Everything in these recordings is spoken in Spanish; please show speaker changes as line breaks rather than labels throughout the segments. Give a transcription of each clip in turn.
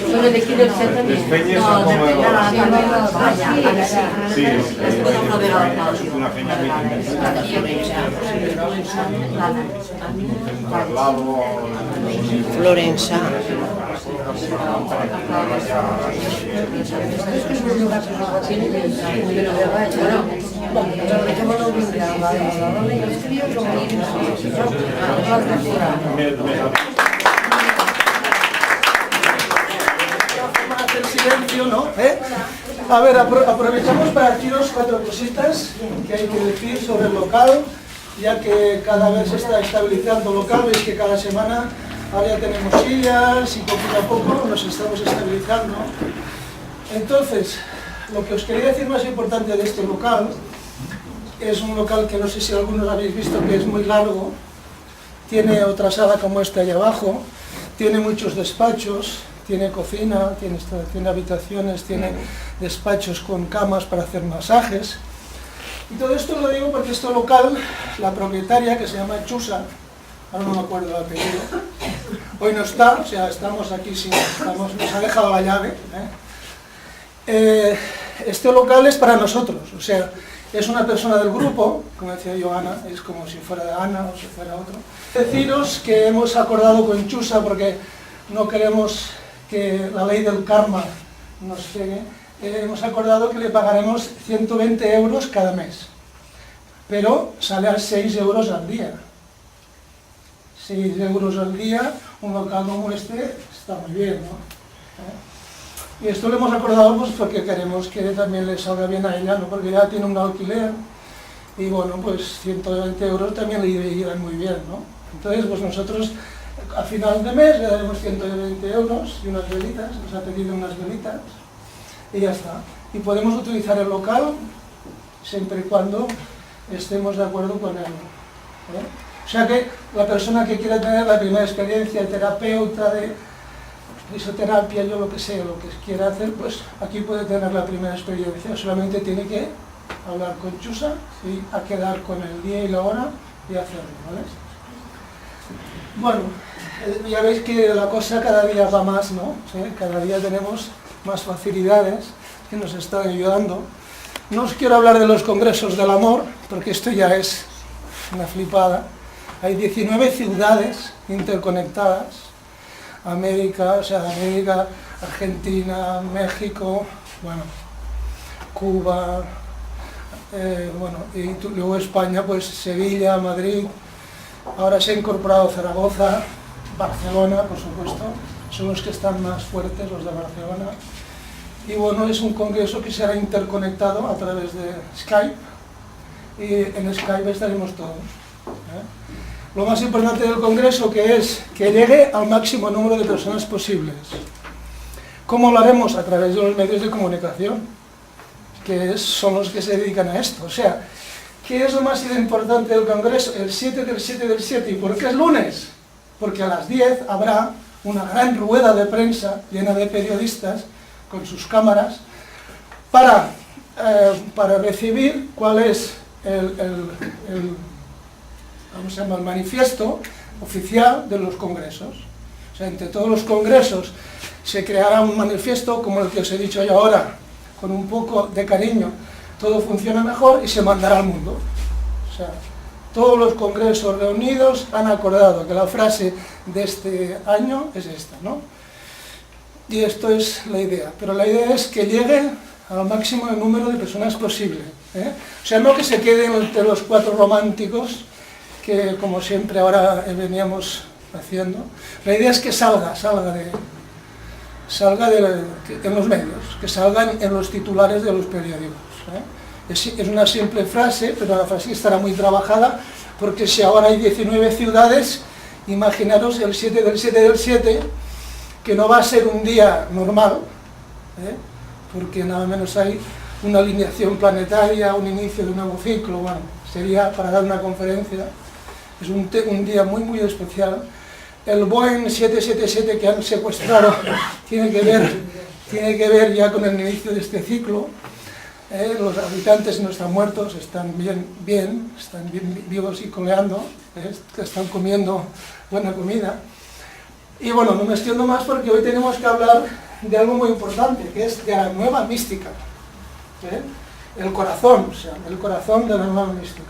Solo de aquí del centro también. No, de sí, una feña
Florença.
El silencio, ¿no? A ver, aprovechamos para deciros 4 cositas que hay que decir sobre el local, ya que cada vez se está estabilizando el local. Veis que cada semana ahora ya tenemos sillas y poquito a poco nos estamos estabilizando. Entonces, lo que os quería decir más importante de este local es un local que no sé si algunos habéis visto, que es muy largo. Tiene otra sala como esta allá abajo, tiene muchos despachos, tiene cocina, tiene habitaciones, tiene despachos con camas para hacer masajes. Y todo esto lo digo porque este local, la propietaria, que se llama Chusa, ahora no me acuerdo el apellido, hoy no está, o sea, estamos aquí, nos ha dejado la llave. Este local es para nosotros, o sea, es una persona del grupo, como decía yo, Ana, es como si fuera Ana o si fuera otro. Deciros que hemos acordado con Chusa, porque no queremos que la ley del karma nos pegue, hemos acordado que le pagaremos 120 euros cada mes, pero sale a 6 euros al día. 6 euros al día, un local como este está muy bien, ¿no? Y esto lo hemos acordado pues porque queremos que también le salga bien a ella, ¿no? Porque ya tiene un alquiler y bueno, pues 120 euros también le irán muy bien, ¿no? Entonces pues nosotros a final de mes le daremos 120 euros y unas velitas, nos ha pedido unas velitas y ya está. Y podemos utilizar el local siempre y cuando estemos de acuerdo con él, O sea que la persona que quiera tener la primera experiencia de terapeuta, de fisioterapia, yo lo que sé, lo que quiera hacer, pues aquí puede tener la primera experiencia. Solamente tiene que hablar con Chusa y a quedar con el día y la hora y hacerlo, ¿vale? Bueno, ya veis que la cosa cada día va más, ¿no? ¿Sí? Cada día tenemos más facilidades que nos están ayudando. No os quiero hablar de los congresos del amor, porque esto ya es una flipada. Hay 19 ciudades interconectadas, América, Argentina, México, bueno, Cuba, y luego España, pues Sevilla, Madrid, ahora se ha incorporado Zaragoza, Barcelona, por supuesto, son los que están más fuertes, los de Barcelona. Y bueno, es un congreso que será interconectado a través de Skype, y en Skype estaremos todos. Lo más importante del congreso que es que llegue al máximo número de personas posibles. ¿Cómo lo haremos? A través de los medios de comunicación, que son los que se dedican a esto. O sea, ¿qué es lo más importante del congreso? El 7 del 7 del 7. ¿Y por qué es lunes? Porque a las 10 habrá una gran rueda de prensa llena de periodistas con sus cámaras para recibir cuál es el manifiesto oficial de los congresos. O sea, entre todos los congresos se creará un manifiesto como el que os he dicho yo ahora, con un poco de cariño, todo funciona mejor y se mandará al mundo. O sea, todos los congresos reunidos han acordado que la frase de este año es esta, ¿no? Y esto es la idea, pero la idea es que llegue al máximo número de personas posible, O sea, no que se queden entre los 4 románticos, que como siempre ahora veníamos haciendo. La idea es que salga en los medios, que salgan en los titulares de los periódicos. Es una simple frase, pero la frase estará muy trabajada, porque si ahora hay 19 ciudades, imaginaros el 7 del 7 del 7, que no va a ser un día normal, porque nada menos hay una alineación planetaria, un inicio de un nuevo ciclo, bueno, sería para dar una conferencia, es un día muy muy especial. El Boeing 777 que han secuestrado tiene que ver ya con el inicio de este ciclo. Los habitantes no están muertos, están bien, están bien vivos y coleando, están comiendo buena comida. Y bueno, no me extiendo más porque hoy tenemos que hablar de algo muy importante, que es de la nueva mística. El corazón, o sea, el corazón de la nueva mística.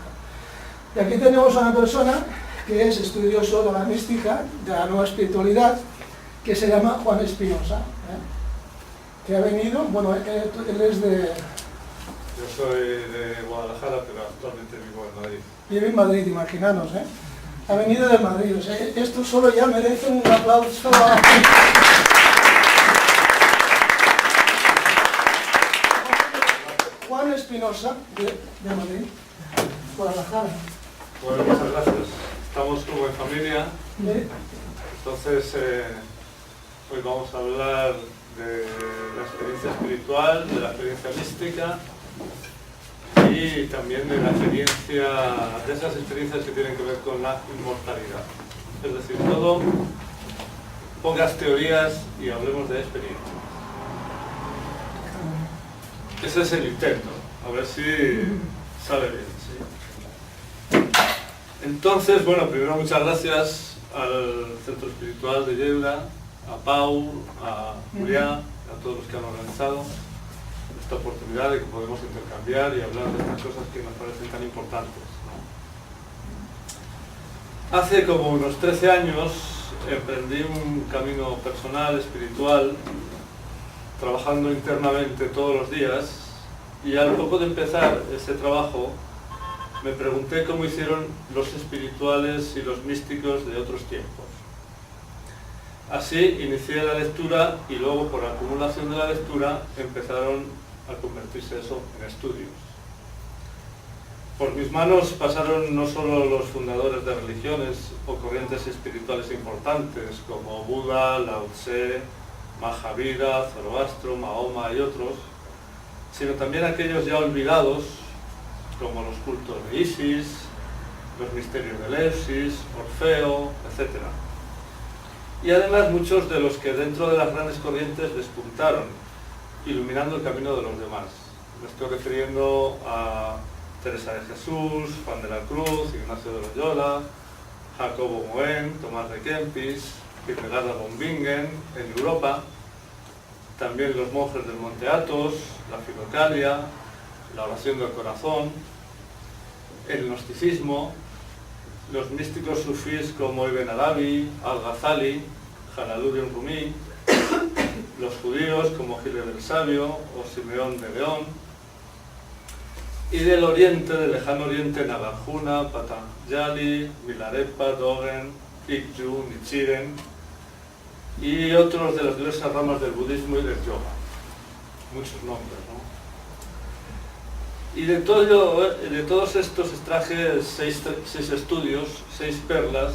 Y aquí tenemos a una persona que es estudioso de la mística, de la nueva espiritualidad, que se llama Juan Espinosa, que ha venido, bueno, él es de...
Yo soy de Guadalajara, pero actualmente vivo en Madrid.
Vive en Madrid, imaginaros, Ha venido de Madrid, o sea, esto solo ya merece un aplauso a... Juan Espinosa, de Madrid, Guadalajara.
Bueno, muchas gracias. Estamos como en familia. Entonces, hoy vamos a hablar de la experiencia espiritual, de la experiencia mística y también de la experiencia, de esas experiencias que tienen que ver con la inmortalidad. Es decir, todo, pocas teorías y hablemos de experiencias. Ese es el intento, a ver si sale bien. ¿Sí? Entonces, bueno, primero muchas gracias al Centro Espiritual de Lleida, a Pau, a Julián, a todos los que han organizado esta oportunidad de que podemos intercambiar y hablar de estas cosas que nos parecen tan importantes, ¿no? Hace como unos 13 años emprendí un camino personal, espiritual, trabajando internamente todos los días, y al poco de empezar ese trabajo me pregunté cómo hicieron los espirituales y los místicos de otros tiempos. Así inicié la lectura y luego, por acumulación de la lectura, empezaron a convertirse eso en estudios. Por mis manos pasaron no solo los fundadores de religiones o corrientes espirituales importantes como Buda, Lao Tse, Mahavira, Zoroastro, Mahoma y otros, sino también aquellos ya olvidados como los cultos de Isis, los misterios de Eleusis, Orfeo, etc. Y además muchos de los que dentro de las grandes corrientes despuntaron, iluminando el camino de los demás. Me estoy refiriendo a Teresa de Jesús, Juan de la Cruz, Ignacio de Loyola, Jacobo Moen, Tomás de Kempis, Hildegard von Bingen en Europa, también los monjes del Monte Athos, la Filocalia, la oración del corazón, el gnosticismo, los místicos sufís como Ibn Arabi, Al-Ghazali, Jalaluddin Rumi, los judíos como Gilles el Sabio o Simeón de León, y del oriente, del lejano oriente, Nagarjuna, Patanjali, Milarepa, Dogen, Ikju, Nichiren y otros de las diversas ramas del budismo y del yoga. Muchos nombres, ¿no? Y de todos estos extraje seis estudios, 6 perlas,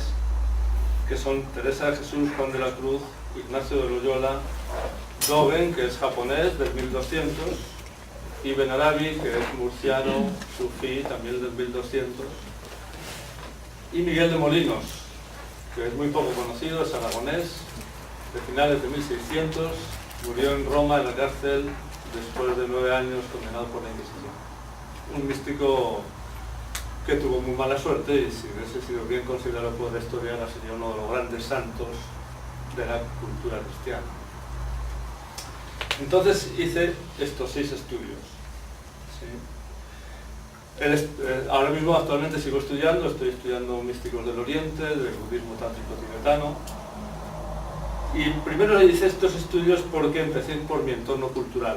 que son Teresa de Jesús, Juan de la Cruz, Ignacio de Loyola, Dogen, que es japonés, del 1200, Ibn Arabi, que es murciano, sufí, también del 1200, y Miguel de Molinos, que es muy poco conocido, es aragonés, de finales de 1600, murió en Roma en la cárcel después de 9 años condenado por la Inquisición. Un místico que tuvo muy mala suerte y si hubiese sido bien considerado por la historia sería uno de los grandes santos de la cultura cristiana. Entonces hice estos 6 estudios. ¿Sí? Ahora mismo actualmente sigo estudiando, estoy estudiando místicos del Oriente, del budismo tántrico tibetano. Y primero hice estos estudios porque empecé por mi entorno cultural.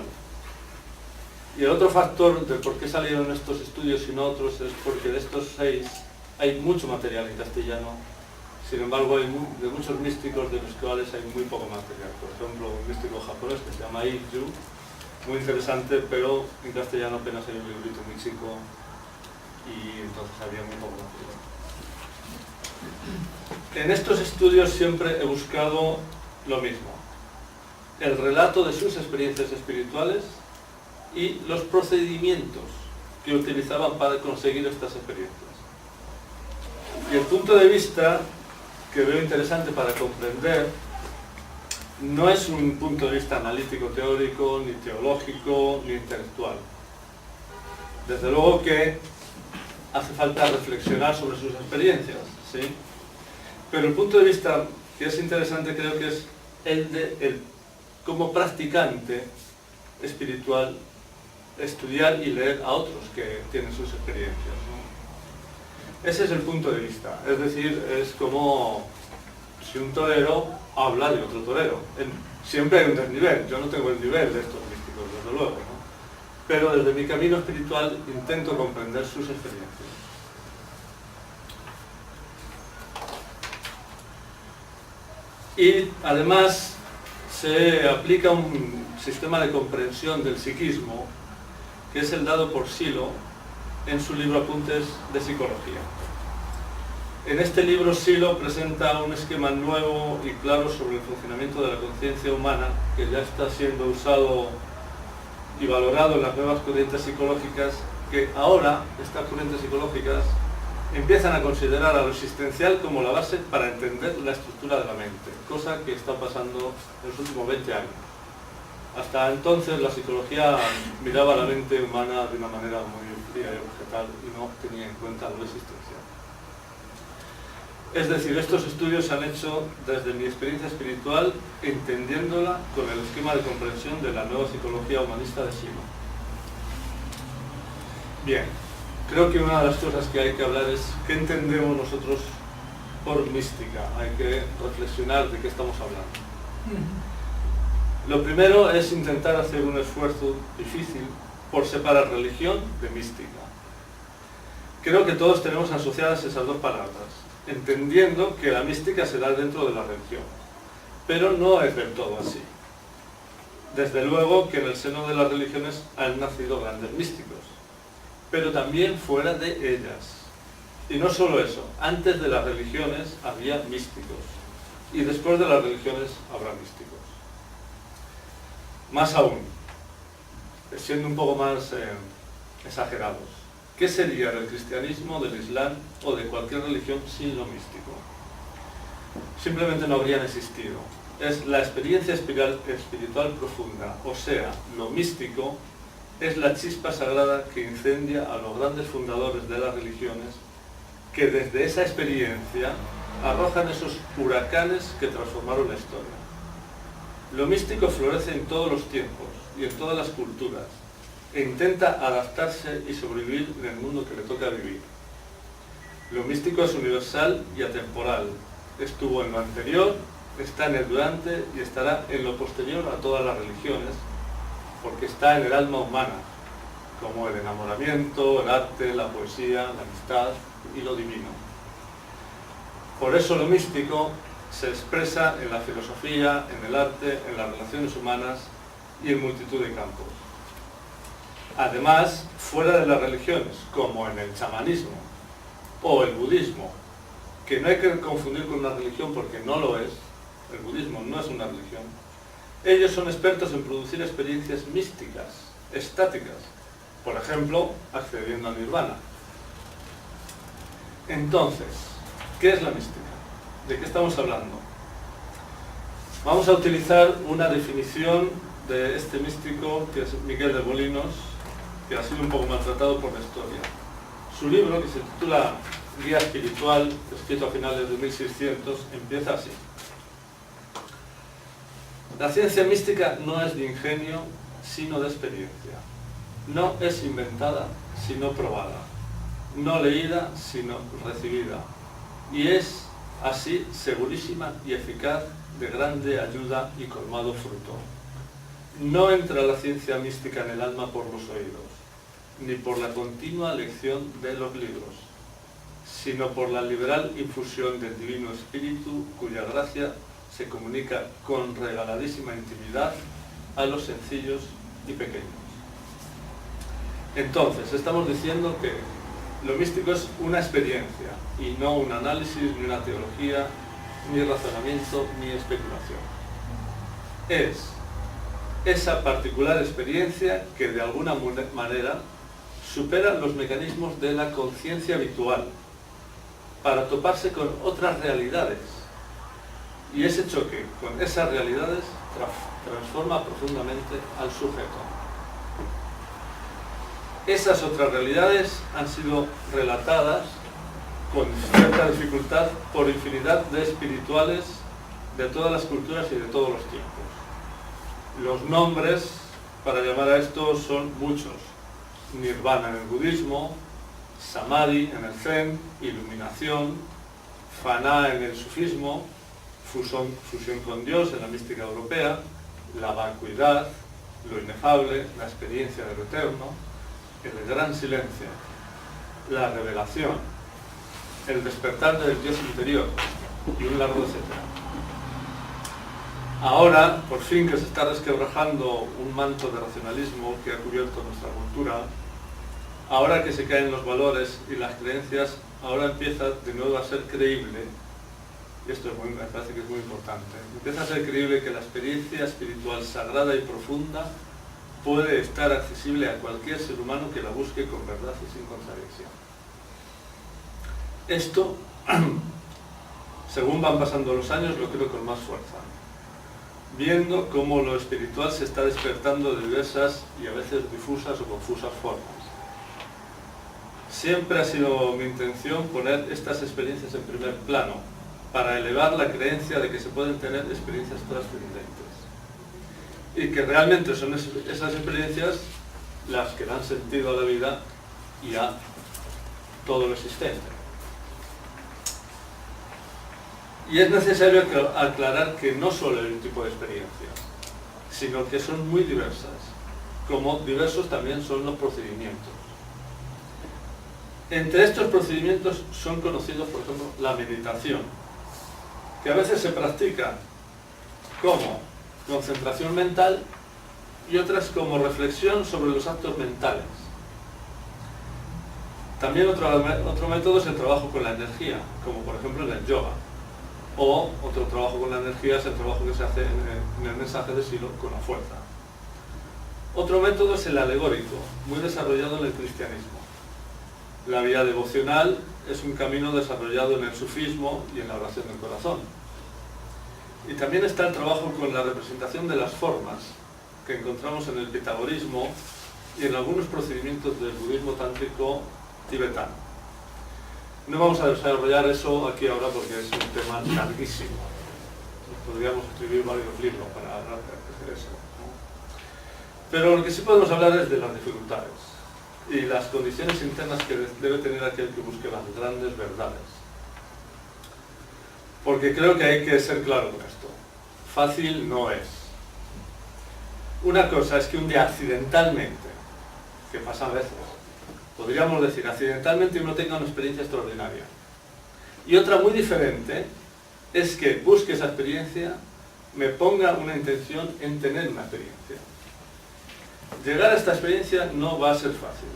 Y el otro factor de por qué salieron estos estudios y no otros es porque de estos 6 hay mucho material en castellano. Sin embargo, hay de muchos místicos de los cuales hay muy poco material. Por ejemplo, un místico japonés que se llama Ikju, muy interesante, pero en castellano apenas hay un librito muy chico y entonces había muy poco material. En estos estudios siempre he buscado lo mismo: el relato de sus experiencias espirituales y los procedimientos que utilizaban para conseguir estas experiencias. Y el punto de vista que veo interesante para comprender no es un punto de vista analítico, teórico, ni teológico, ni intelectual. Desde luego que hace falta reflexionar sobre sus experiencias, ¿sí? Pero el punto de vista que es interesante creo que es el de el, como practicante espiritual, estudiar y leer a otros que tienen sus experiencias, ¿no? Ese es el punto de vista, es decir, es como si un torero habla de otro torero. Siempre hay un desnivel, yo no tengo el nivel de estos místicos, desde luego, ¿no? Pero desde mi camino espiritual intento comprender sus experiencias. Y además se aplica un sistema de comprensión del psiquismo, que es el dado por Silo en su libro Apuntes de Psicología. En este libro Silo presenta un esquema nuevo y claro sobre el funcionamiento de la conciencia humana, que ya está siendo usado y valorado en las nuevas corrientes psicológicas, que ahora estas corrientes psicológicas empiezan a considerar a lo existencial como la base para entender la estructura de la mente, cosa que está pasando en los últimos 20 años. Hasta entonces la psicología miraba la mente humana de una manera muy fría y objetal y no tenía en cuenta lo existencial. Es decir, estos estudios se han hecho desde mi experiencia espiritual, entendiéndola con el esquema de comprensión de la nueva psicología humanista de Silo. Bien, creo que una de las cosas que hay que hablar es qué entendemos nosotros por mística. Hay que reflexionar de qué estamos hablando. Lo primero es intentar hacer un esfuerzo difícil por separar religión de mística. Creo que todos tenemos asociadas esas dos palabras, entendiendo que la mística se da dentro de la religión, pero no es del todo así. Desde luego que en el seno de las religiones han nacido grandes místicos, pero también fuera de ellas. Y no solo eso, antes de las religiones había místicos, y después de las religiones habrá místicos. Más aún, siendo un poco más exagerados, ¿qué sería del cristianismo, del islam o de cualquier religión sin lo místico? Simplemente no habrían existido. Es la experiencia espiritual profunda, o sea, lo místico es la chispa sagrada que incendia a los grandes fundadores de las religiones, que desde esa experiencia arrojan esos huracanes que transformaron la historia. Lo místico florece en todos los tiempos y en todas las culturas, e intenta adaptarse y sobrevivir en el mundo que le toca vivir. Lo místico es universal y atemporal. Estuvo en lo anterior, está en el durante y estará en lo posterior a todas las religiones, porque está en el alma humana, como el enamoramiento, el arte, la poesía, la amistad y lo divino. Por eso lo místico se expresa en la filosofía, en el arte, en las relaciones humanas y en multitud de campos. Además, fuera de las religiones, como en el chamanismo o el budismo, que no hay que confundir con una religión porque no lo es, el budismo no es una religión, ellos son expertos en producir experiencias místicas, estáticas, por ejemplo, accediendo al nirvana. Entonces, ¿qué es la mística? ¿De qué estamos hablando? Vamos a utilizar una definición de este místico, que es Miguel de Molinos, que ha sido un poco maltratado por la historia. Su libro, que se titula Guía Espiritual, escrito a finales de 1600, empieza así. La ciencia mística no es de ingenio, sino de experiencia. No es inventada, sino probada. No leída, sino recibida. Y es así segurísima y eficaz, de grande ayuda y colmado fruto. No entra la ciencia mística en el alma por los oídos, ni por la continua lección de los libros, sino por la liberal infusión del Divino Espíritu, cuya gracia se comunica con regaladísima intimidad a los sencillos y pequeños. Entonces, estamos diciendo que lo místico es una experiencia, y no un análisis, ni una teología, ni razonamiento, ni especulación. Es esa particular experiencia que de alguna manera supera los mecanismos de la conciencia habitual para toparse con otras realidades, y ese choque con esas realidades transforma profundamente al sujeto. esas otras realidades han sido relatadas con cierta dificultad por infinidad de espirituales de todas las culturas y de todos los tiempos. Los nombres para llamar a esto son muchos. Nirvana en el budismo, Samadhi en el Zen, iluminación, Fana en el sufismo, fusión con Dios en la mística europea, la vacuidad, lo inefable, la experiencia de lo eterno, el gran silencio, la revelación, el despertar del Dios interior y un largo etcétera. Ahora, por fin que se está resquebrajando un manto de racionalismo que ha cubierto nuestra cultura, ahora que se caen los valores y las creencias, ahora empieza de nuevo a ser creíble, y esto me parece que es muy importante, empieza a ser creíble que la experiencia espiritual sagrada y profunda puede estar accesible a cualquier ser humano que la busque con verdad y sin contradicción. Esto, según van pasando los años, lo creo con más fuerza, viendo cómo lo espiritual se está despertando de diversas y a veces difusas o confusas formas. Siempre ha sido mi intención poner estas experiencias en primer plano, para elevar la creencia de que se pueden tener experiencias trascendentes. Y que realmente son esas experiencias las que dan sentido a la vida y a todo lo existente. Y es necesario aclarar que no solo hay un tipo de experiencia, sino que son muy diversas, como diversos también son los procedimientos. Entre estos procedimientos son conocidos, por ejemplo, la meditación, que a veces se practica como concentración mental y otras como reflexión sobre los actos mentales. También otro método es el trabajo con la energía, como por ejemplo en el yoga. O otro trabajo con la energía es el trabajo que se hace en el mensaje de Silo con la fuerza. Otro método es el alegórico, muy desarrollado en el cristianismo. La vía devocional es un camino desarrollado en el sufismo y en la oración del corazón. Y también está el trabajo con la representación de las formas, que encontramos en el pitagorismo y en algunos procedimientos del budismo tántrico tibetano. No vamos a desarrollar eso aquí ahora porque es un tema larguísimo. Podríamos escribir varios libros para hablar de eso, ¿no? Pero lo que sí podemos hablar es de las dificultades y las condiciones internas que debe tener aquel que busque las grandes verdades. Porque creo que hay que ser claro con esto. Fácil no es. Una cosa es que un día accidentalmente, que pasa a veces, podríamos decir accidentalmente uno tenga una experiencia extraordinaria. Y otra muy diferente es que busque esa experiencia, me ponga una intención en tener una experiencia. Llegar a esta experiencia no va a ser fácil.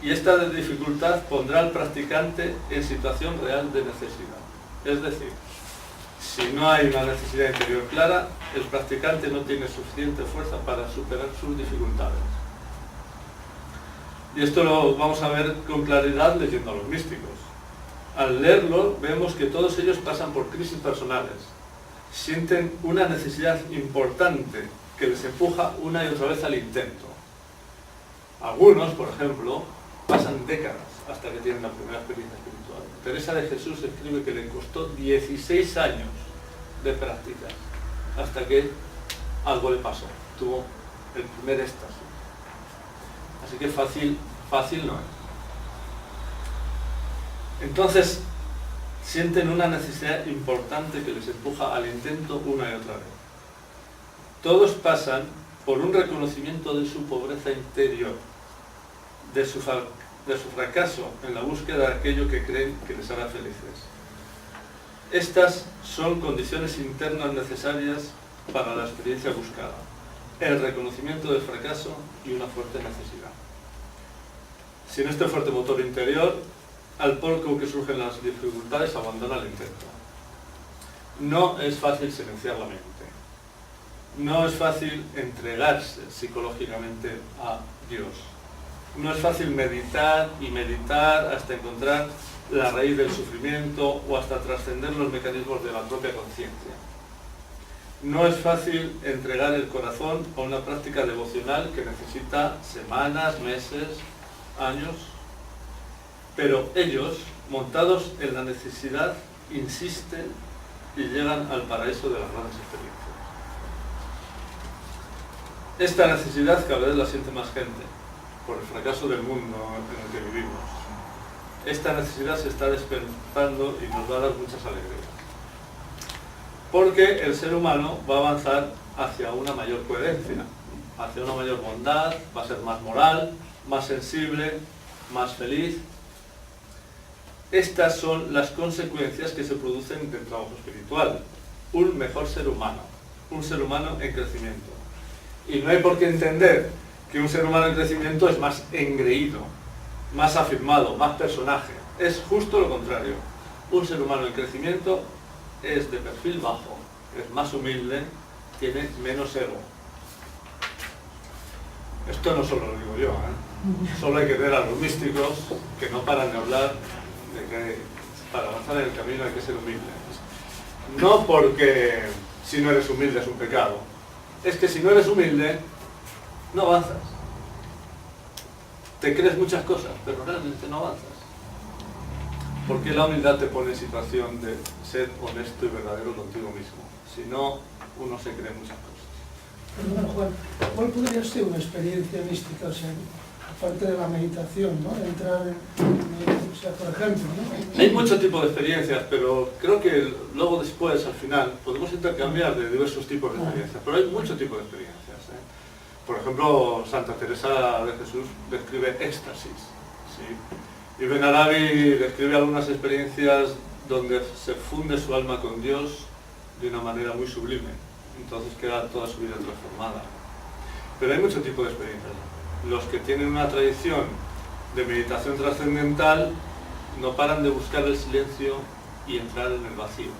Y esta dificultad pondrá al practicante en situación real de necesidad. Es decir, si no hay una necesidad interior clara, el practicante no tiene suficiente fuerza para superar sus dificultades. Y esto lo vamos a ver con claridad leyendo a los místicos. Al leerlo vemos que todos ellos pasan por crisis personales, sienten una necesidad importante que les empuja una y otra vez al intento. Algunos, por ejemplo, pasan décadas hasta que tienen la primera experiencia espiritual. Teresa de Jesús escribe que le costó 16 años de práctica hasta que algo le pasó, tuvo el primer éxtasis. Así que fácil no es. Entonces, sienten una necesidad importante que les empuja al intento una y otra vez. Todos pasan por un reconocimiento de su pobreza interior, de su fracaso en la búsqueda de aquello que creen que les hará felices. Estas son condiciones internas necesarias para la experiencia buscada: el reconocimiento del fracaso y una fuerte necesidad. Sin este fuerte motor interior, al poco que surgen las dificultades, abandona el intento. No es fácil silenciar la mente. No es fácil entregarse psicológicamente a Dios. No es fácil meditar y meditar hasta encontrar la raíz del sufrimiento o hasta trascender los mecanismos de la propia conciencia. No es fácil entregar el corazón a una práctica devocional que necesita semanas, meses años, pero ellos, montados en la necesidad, insisten y llegan al paraíso de las grandes experiencias. Esta necesidad cada vez la siente más gente, por el fracaso del mundo en el que vivimos. Esta necesidad se está despertando y nos va a dar muchas alegrías. Porque el ser humano va a avanzar hacia una mayor coherencia, hacia una mayor bondad, va a ser más moral, más sensible, más feliz. Estas son las consecuencias que se producen del trabajo espiritual. Un mejor ser humano, un ser humano en crecimiento. Y no hay por qué entender que un ser humano en crecimiento es más engreído, más afirmado, más personaje. Es justo lo contrario. Un ser humano en crecimiento es de perfil bajo, es más humilde, tiene menos ego. Esto no solo lo digo yo, Solo hay que ver a los místicos que no paran de hablar de que para avanzar en el camino hay que ser humilde. No porque si no eres humilde es un pecado, es que si no eres humilde no avanzas. Te crees muchas cosas, pero realmente no avanzas. Porque la humildad te pone en situación de ser honesto y verdadero contigo mismo. Si no, uno se cree muchas cosas.
Perdona, Juan, ¿cuál podría ser una experiencia mística? O sea, aparte de la meditación, ¿no? Entrar o sea, por ejemplo, ¿no?
Hay muchos tipos de experiencias, pero creo que luego después, al final, podemos intercambiar de diversos tipos de experiencias, pero hay muchos tipos de experiencias. Por ejemplo, Santa Teresa de Jesús describe éxtasis, ¿sí? Y Ben Arabi describe algunas experiencias donde se funde su alma con Dios de una manera muy sublime, entonces queda toda su vida transformada. Pero hay muchos tipos de experiencias. Los que tienen una tradición de meditación trascendental no paran de buscar el silencio y entrar en el vacío.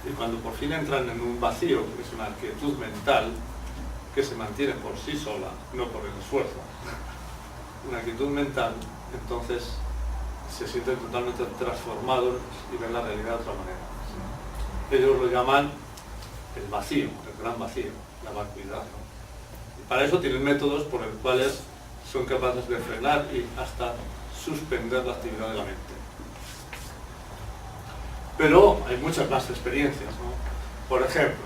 Y cuando por fin entran en un vacío, que es una quietud mental, que se mantiene por sí sola, no por el esfuerzo, una quietud mental, entonces se sienten totalmente transformados y ven la realidad de otra manera. Ellos lo llaman el vacío, el gran vacío, la vacuidad, ¿no? Y para eso tienen métodos por los cuales son capaces de frenar y hasta suspender la actividad de la mente. Pero hay muchas más experiencias, ¿no? Por ejemplo,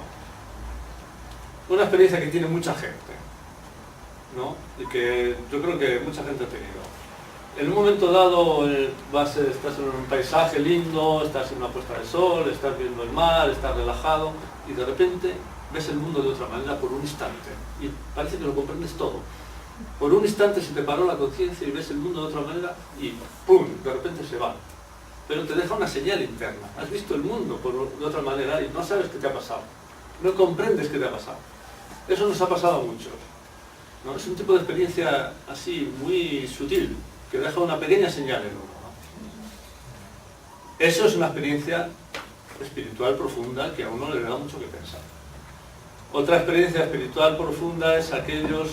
una experiencia que tiene mucha gente, ¿no? Y que yo creo que mucha gente ha tenido. En un momento dado estás en un paisaje lindo, estás en una puesta de sol, estás viendo el mar, estás relajado y de repente ves el mundo de otra manera por un instante y parece que lo comprendes todo. Por un instante se te paró la conciencia y ves el mundo de otra manera y ¡pum!, de repente se va. Pero te deja una señal interna. Has visto el mundo de otra manera y no sabes qué te ha pasado. No comprendes qué te ha pasado. Eso nos ha pasado a muchos, ¿no? Es un tipo de experiencia así muy sutil, que deja una pequeña señal en uno, ¿no? Eso es una experiencia espiritual profunda que a uno le da mucho que pensar. Otra experiencia espiritual profunda es aquellos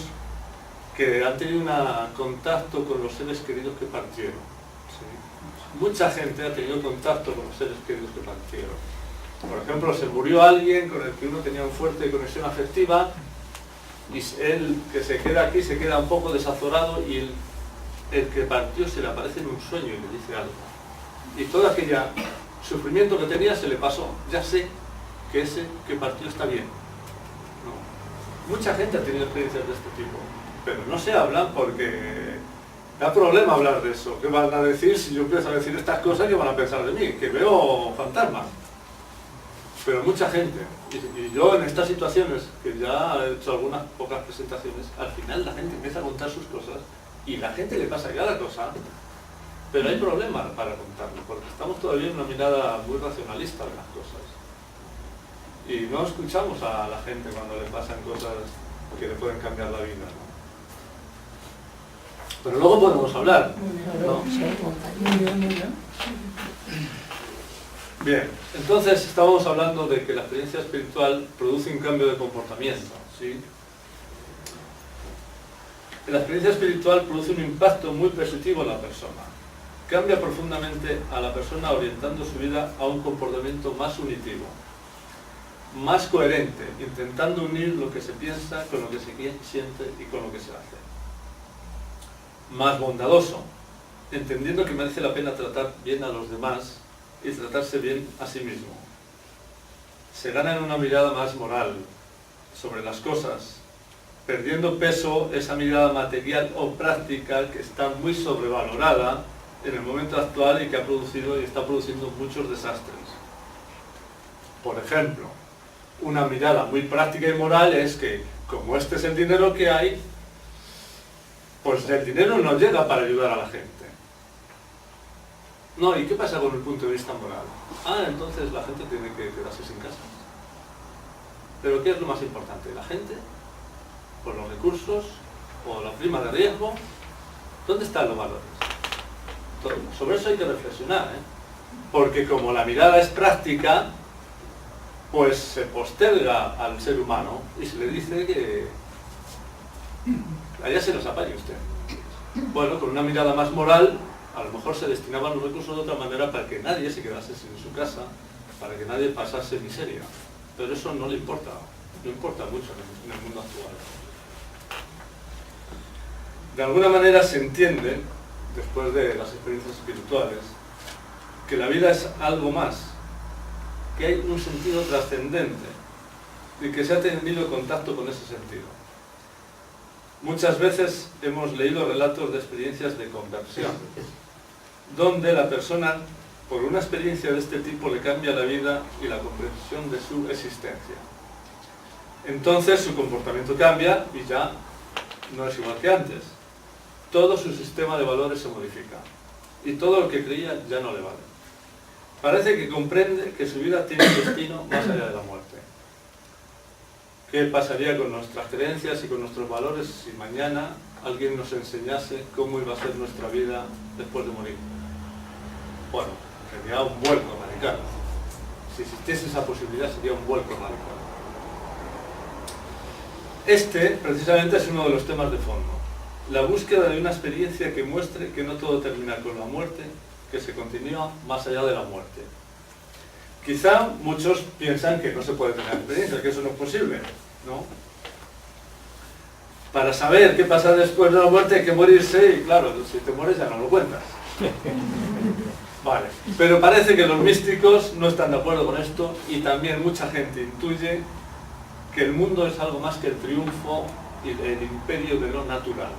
que han tenido un contacto con los seres queridos que partieron, ¿sí? Mucha gente ha tenido contacto con los seres queridos que partieron. Por ejemplo, se murió alguien con el que uno tenía una fuerte conexión afectiva y él que se queda aquí se queda un poco desazorado y el que partió se le aparece en un sueño y le dice algo. Y todo aquel sufrimiento que tenía se le pasó. Ya sé que ese que partió está bien. No. Mucha gente ha tenido experiencias de este tipo, pero no se hablan porque da problema hablar de eso. ¿Qué van a decir si yo empiezo a decir estas cosas? ¿Qué van a pensar de mí? Que veo fantasmas. Pero mucha gente, y yo en estas situaciones, que ya he hecho algunas pocas presentaciones, al final la gente empieza a contar sus cosas y la gente le pasa ya la cosa, pero hay problemas para contarlo, porque estamos todavía en una mirada muy racionalista de las cosas. Y no escuchamos a la gente cuando le pasan cosas que le pueden cambiar la vida, ¿no? Pero luego podemos hablar, ¿no?
Muy bien.
Bien, entonces estábamos hablando de que la experiencia espiritual produce un cambio de comportamiento, ¿sí? La experiencia espiritual produce un impacto muy positivo en la persona. Cambia profundamente a la persona orientando su vida a un comportamiento más unitivo, más coherente, intentando unir lo que se piensa con lo que se siente y con lo que se hace. más bondadoso, entendiendo que merece la pena tratar bien a los demás y tratarse bien a sí mismo. Se gana en una mirada más moral sobre las cosas, perdiendo peso esa mirada material o práctica que está muy sobrevalorada en el momento actual y que ha producido y está produciendo muchos desastres. Por ejemplo, una mirada muy práctica y moral es que, como este es el dinero que hay, pues el dinero no llega para ayudar a la gente. No, ¿y qué pasa con el punto de vista moral? Ah, entonces la gente tiene que quedarse sin casa. Pero ¿qué es lo más importante? ¿La gente? ¿O los recursos? ¿O la prima de riesgo? ¿Dónde están los valores? Sobre eso hay que reflexionar, ¿eh? Porque como la mirada es práctica, pues se posterga al ser humano y se le dice que allá se los apañe usted. Bueno, con una mirada más moral, a lo mejor se destinaban los recursos de otra manera para que nadie se quedase sin su casa, para que nadie pasase miseria. Pero eso no le importa, no importa mucho en el mundo actual. De alguna manera se entiende, después de las experiencias espirituales, que la vida es algo más, que hay un sentido trascendente y que se ha tenido contacto con ese sentido. Muchas veces hemos leído relatos de experiencias de conversión, donde la persona, por una experiencia de este tipo, le cambia la vida y la comprensión de su existencia. Entonces su comportamiento cambia y ya no es igual que antes. Todo su sistema de valores se modifica y todo lo que creía ya no le vale. Parece que comprende que su vida tiene un destino más allá de la muerte. ¿Qué pasaría con nuestras creencias y con nuestros valores si mañana alguien nos enseñase cómo iba a ser nuestra vida después de morir? Bueno, sería un vuelco radical. Si existiese esa posibilidad, sería un vuelco radical. Este, precisamente, es uno de los temas de fondo. La búsqueda de una experiencia que muestre que no todo termina con la muerte, que se continúa más allá de la muerte. Quizá muchos piensan que no se puede tener experiencia, que eso no es posible, ¿no? Para saber qué pasa después de la muerte hay que morirse y claro, si te mueres ya no lo cuentas. Vale, pero parece que los místicos no están de acuerdo con esto y también mucha gente intuye que el mundo es algo más que el triunfo y el imperio de lo natural.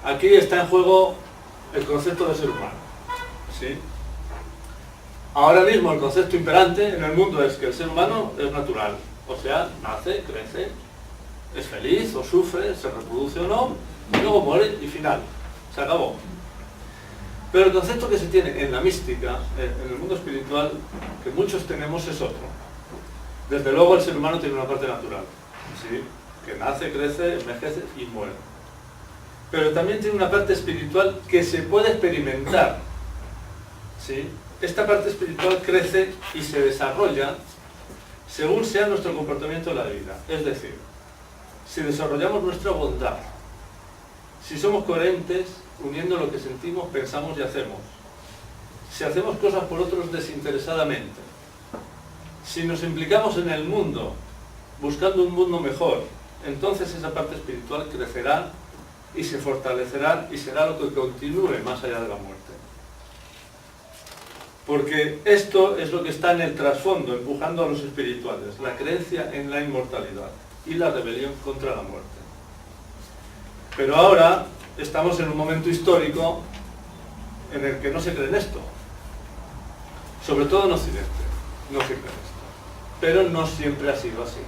Aquí está en juego el concepto de ser humano, ¿sí? Ahora mismo el concepto imperante en el mundo es que el ser humano es natural, o sea, nace, crece, es feliz o sufre, se reproduce o no, y luego muere y final, se acabó. Pero el concepto que se tiene en la mística, en el mundo espiritual, que muchos tenemos es otro. Desde luego el ser humano tiene una parte natural, ¿sí? Que nace, crece, envejece y muere. Pero también tiene una parte espiritual que se puede experimentar, ¿sí? Esta parte espiritual crece y se desarrolla según sea nuestro comportamiento en la vida. Es decir, si desarrollamos nuestra bondad, si somos coherentes uniendo lo que sentimos, pensamos y hacemos, si hacemos cosas por otros desinteresadamente, si nos implicamos en el mundo buscando un mundo mejor, entonces esa parte espiritual crecerá y se fortalecerá y será lo que continúe más allá de la muerte. Porque esto es lo que está en el trasfondo, empujando a los espirituales, la creencia en la inmortalidad y la rebelión contra la muerte. Pero ahora estamos en un momento histórico en el que no se cree en esto. Sobre todo en Occidente, no se cree en esto. Pero no siempre ha sido así.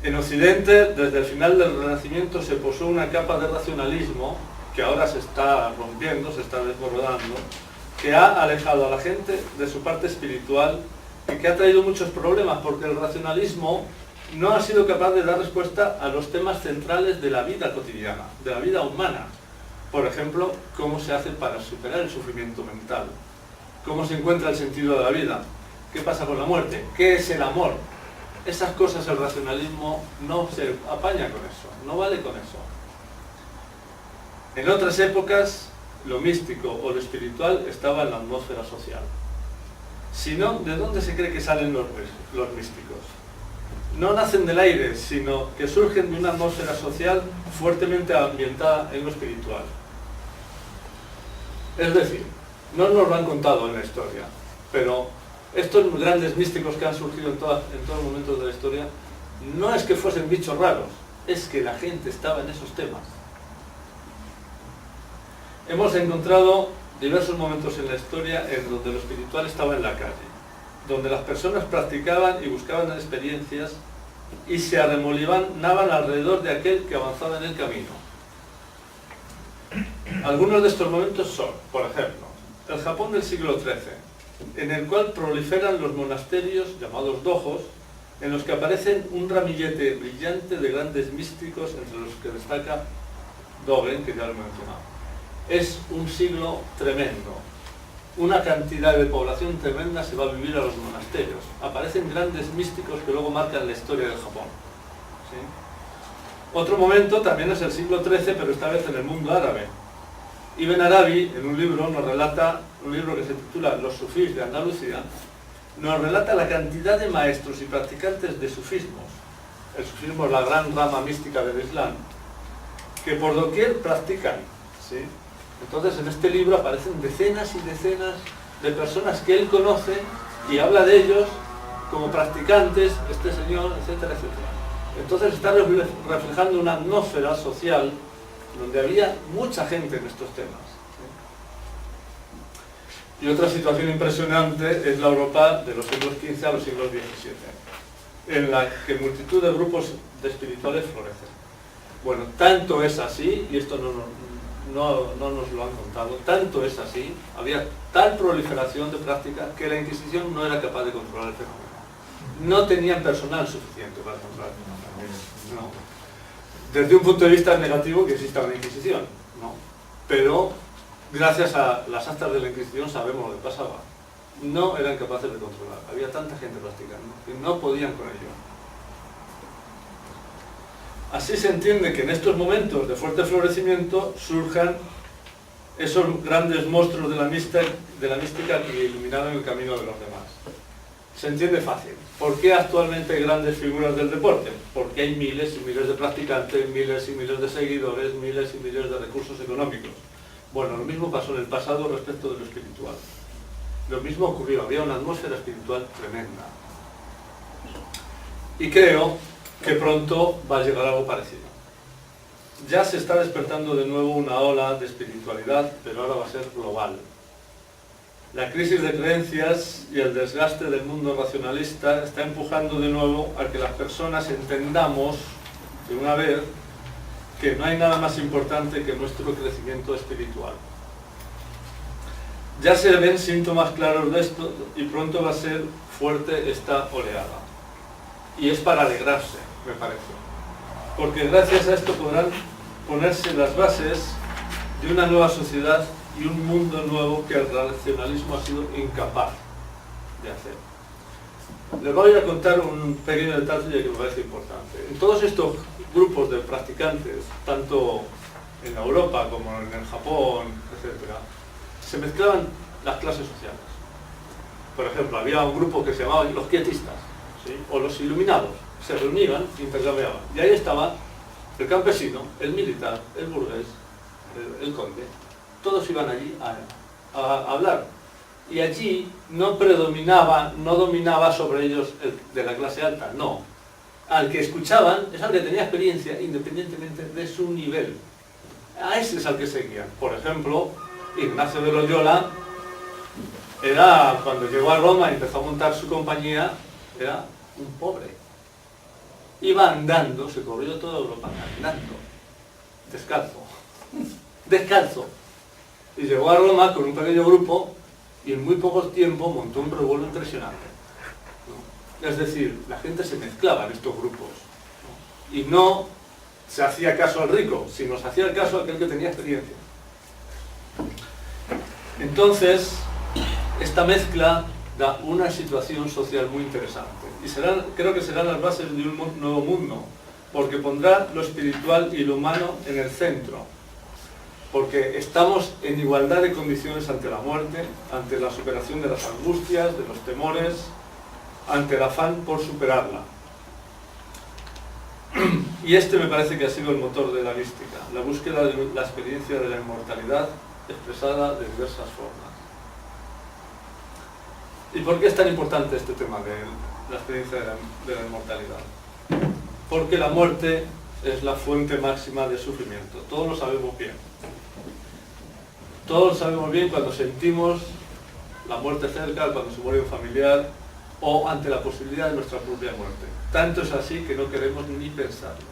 En Occidente, desde el final del Renacimiento, se posó una capa de racionalismo que ahora se está rompiendo, se está desbordando, que ha alejado a la gente de su parte espiritual y que ha traído muchos problemas, porque el racionalismo no ha sido capaz de dar respuesta a los temas centrales de la vida cotidiana, de la vida humana. Por ejemplo, cómo se hace para superar el sufrimiento mental, cómo se encuentra el sentido de la vida, qué pasa con la muerte, qué es el amor. Esas cosas el racionalismo no se apaña con eso, no vale con eso. En otras épocas, lo místico o lo espiritual estaba en la atmósfera social. Si no, ¿de dónde se cree que salen los místicos? no nacen del aire, sino que surgen de una atmósfera social fuertemente ambientada en lo espiritual. Es decir, no nos lo han contado en la historia, pero estos grandes místicos que han surgido en todos los momentos de la historia, no es que fuesen bichos raros, es que la gente estaba en esos temas. Hemos encontrado diversos momentos en la historia en donde lo espiritual estaba en la calle, donde las personas practicaban y buscaban experiencias y se arremolinaban alrededor de aquel que avanzaba en el camino. Algunos de estos momentos son, por ejemplo, el Japón del siglo XIII, en el cual proliferan los monasterios llamados dojos, en los que aparecen un ramillete brillante de grandes místicos, entre los que destaca Dogen, que ya lo he mencionado. Es un siglo tremendo. Una cantidad de población tremenda se va a vivir a los monasterios. Aparecen grandes místicos que luego marcan la historia del Japón. ¿Sí? Otro momento también es el siglo XIII, pero esta vez en el mundo árabe. Ibn Arabi, en un libro, nos relata, un libro que se titula Los sufís de Andalucía, nos relata la cantidad de maestros y practicantes de sufismos. El sufismo es la gran rama mística del Islam, que por doquier practican. ¿Sí? Entonces en este libro aparecen decenas y decenas de personas que él conoce y habla de ellos como practicantes, este señor, etcétera, etcétera. Entonces está reflejando una atmósfera social donde había mucha gente en estos temas. ¿Sí? Y otra situación impresionante es la Europa de los siglos XV a los siglos XVII, en la que multitud de grupos de espirituales florecen. Bueno, tanto es así, y esto no nos lo han contado, tanto es así, había tal proliferación de prácticas que la Inquisición no era capaz de controlar el fenómeno. No tenían personal suficiente para controlar el fenómeno. No. Desde un punto de vista negativo que exista una Inquisición, ¿no? Pero gracias a las actas de la Inquisición sabemos lo que pasaba. No eran capaces de controlar, había tanta gente practicando que no podían con ello. Así se entiende que en estos momentos de fuerte florecimiento surjan esos grandes monstruos de la mística que iluminaron el camino de los demás. Se entiende fácil. ¿Por qué actualmente hay grandes figuras del deporte? Porque hay miles y miles de practicantes, miles y miles de seguidores, miles y miles de recursos económicos. Bueno, lo mismo pasó en el pasado respecto de lo espiritual. Lo mismo ocurrió, había una atmósfera espiritual tremenda. Y creo que pronto va a llegar algo parecido. Ya se está despertando de nuevo una ola de espiritualidad, pero ahora va a ser global. La crisis de creencias y el desgaste del mundo racionalista está empujando de nuevo a que las personas entendamos de una vez que no hay nada más importante que nuestro crecimiento espiritual. Ya se ven síntomas claros de esto y pronto va a ser fuerte esta oleada. Y es para alegrarse, me parece. Porque gracias a esto podrán ponerse las bases de una nueva sociedad y un mundo nuevo que el racionalismo ha sido incapaz de hacer. Les voy a contar un pequeño detalle que me parece importante. En todos estos grupos de practicantes, tanto en Europa como en el Japón, etc., se mezclaban las clases sociales. Por ejemplo, había un grupo que se llamaba los quietistas, ¿sí? O los iluminados. Se reunían e intercambiaban. Y ahí estaba el campesino, el militar, el burgués, el conde. Todos iban allí a hablar. Y allí no dominaba sobre ellos el de la clase alta, no. Al que escuchaban es al que tenía experiencia independientemente de su nivel. A ese es al que seguían. Por ejemplo, Ignacio de Loyola era, cuando llegó a Roma y empezó a montar su compañía, era un pobre. Iba andando, se corrió toda Europa andando, descalzo. Y llegó a Roma con un pequeño grupo y en muy poco tiempo montó un revuelo impresionante, ¿no? Es decir, la gente se mezclaba en estos grupos, ¿no? Y no se hacía caso al rico, sino se hacía caso a aquel que tenía experiencia. Entonces, esta mezcla da una situación social muy interesante y creo que serán las bases de un nuevo mundo, porque pondrá lo espiritual y lo humano en el centro, porque estamos en igualdad de condiciones ante la muerte, ante la superación de las angustias, de los temores, ante el afán por superarla. Y este me parece que ha sido el motor de la mística, la búsqueda de la experiencia de la inmortalidad expresada de diversas formas. ¿Y por qué es tan importante este tema de la experiencia de la inmortalidad? Porque la muerte es la fuente máxima de sufrimiento. Todos lo sabemos bien. Todos lo sabemos bien cuando sentimos la muerte cerca, cuando se muere un familiar o ante la posibilidad de nuestra propia muerte. Tanto es así que no queremos ni pensarlo.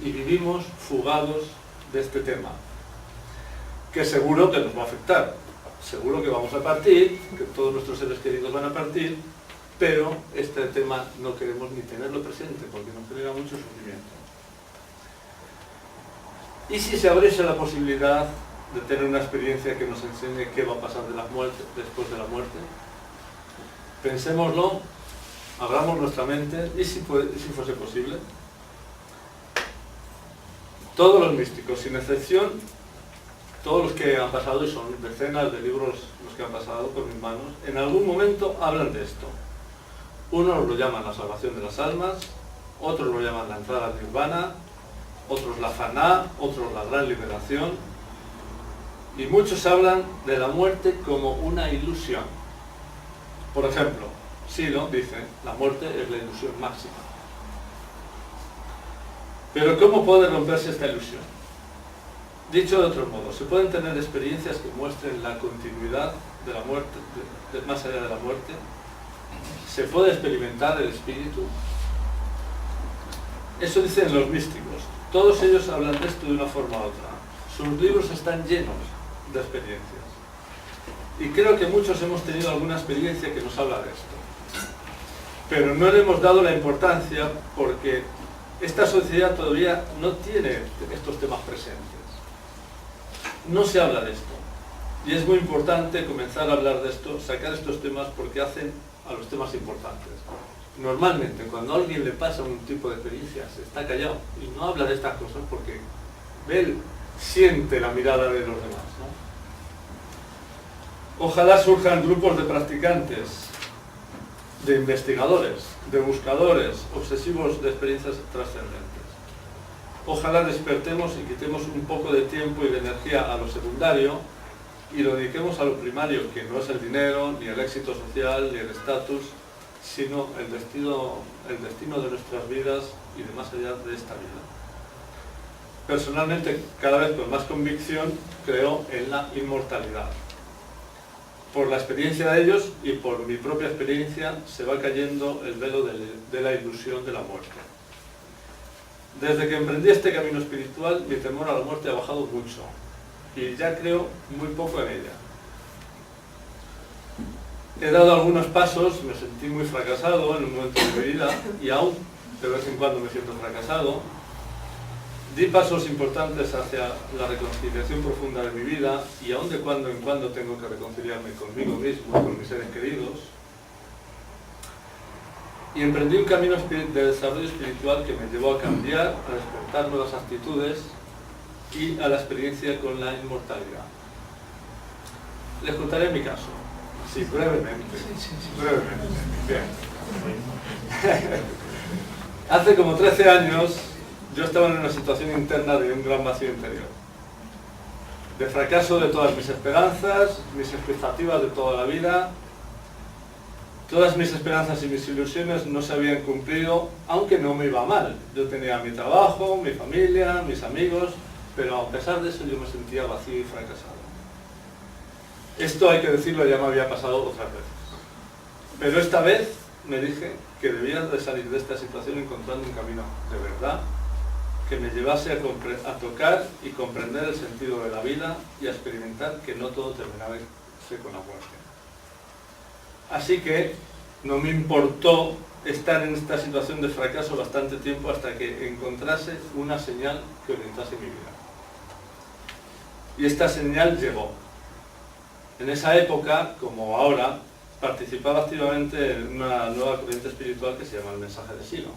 Y vivimos fugados de este tema, que seguro que nos va a afectar. Seguro que vamos a partir, que todos nuestros seres queridos van a partir, pero este tema no queremos ni tenerlo presente porque nos genera mucho sufrimiento. ¿Y si se abriese la posibilidad de tener una experiencia que nos enseñe qué va a pasar después de la muerte? Pensémoslo, abramos nuestra mente, y si fuese posible. Todos los místicos, sin excepción, todos los que han pasado, y son decenas de libros los que han pasado por mis manos, en algún momento hablan de esto. Unos lo llaman la salvación de las almas, otros lo llaman la entrada al nirvana, otros la faná, otros la gran liberación, y muchos hablan de la muerte como una ilusión. Por ejemplo, Silo dice, la muerte es la ilusión máxima. Pero ¿cómo puede romperse esta ilusión? Dicho de otro modo, se pueden tener experiencias que muestren la continuidad de la muerte, más allá de la muerte. Se puede experimentar el espíritu. Eso dicen los místicos. Todos ellos hablan de esto de una forma u otra. Sus libros están llenos de experiencias. Y creo que muchos hemos tenido alguna experiencia que nos habla de esto. Pero no le hemos dado la importancia porque esta sociedad todavía no tiene estos temas presentes. No se habla de esto. Y es muy importante comenzar a hablar de esto, sacar estos temas porque hacen a los temas importantes. Normalmente, cuando a alguien le pasa un tipo de experiencia, se está callado y no habla de estas cosas porque él siente la mirada de los demás, ¿no? Ojalá surjan grupos de practicantes, de investigadores, de buscadores, obsesivos de experiencias trascendentes. Ojalá despertemos y quitemos un poco de tiempo y de energía a lo secundario y lo dediquemos a lo primario, que no es el dinero, ni el éxito social, ni el estatus, sino el destino de nuestras vidas y de más allá de esta vida. Personalmente, cada vez con más convicción, creo en la inmortalidad. Por la experiencia de ellos y por mi propia experiencia, se va cayendo el velo de la ilusión de la muerte. Desde que emprendí este camino espiritual, mi temor a la muerte ha bajado mucho y ya creo muy poco en ella. He dado algunos pasos, me sentí muy fracasado en un momento de mi vida y aún de vez en cuando me siento fracasado. Di pasos importantes hacia la reconciliación profunda de mi vida y aún de cuando en cuando tengo que reconciliarme conmigo mismo y con mis seres queridos. Y emprendí un camino de desarrollo espiritual que me llevó a cambiar, a despertar nuevas actitudes y a la experiencia con la inmortalidad. Les contaré mi caso. Sí, brevemente. Brevemente. Bien. Hace como 13 años yo estaba en una situación interna de un gran vacío interior. De fracaso de todas mis esperanzas, mis expectativas de toda la vida. Todas mis esperanzas y mis ilusiones no se habían cumplido, aunque no me iba mal. Yo tenía mi trabajo, mi familia, mis amigos, pero a pesar de eso yo me sentía vacío y fracasado. Esto, hay que decirlo, ya me había pasado otras veces. Pero esta vez me dije que debía de salir de esta situación encontrando un camino de verdad que me llevase a tocar y comprender el sentido de la vida y a experimentar que no todo terminaba con la muerte. Así que no me importó estar en esta situación de fracaso bastante tiempo hasta que encontrase una señal que orientase mi vida. Y esta señal llegó. En esa época, como ahora, participaba activamente en una nueva corriente espiritual que se llama el mensaje de Silo.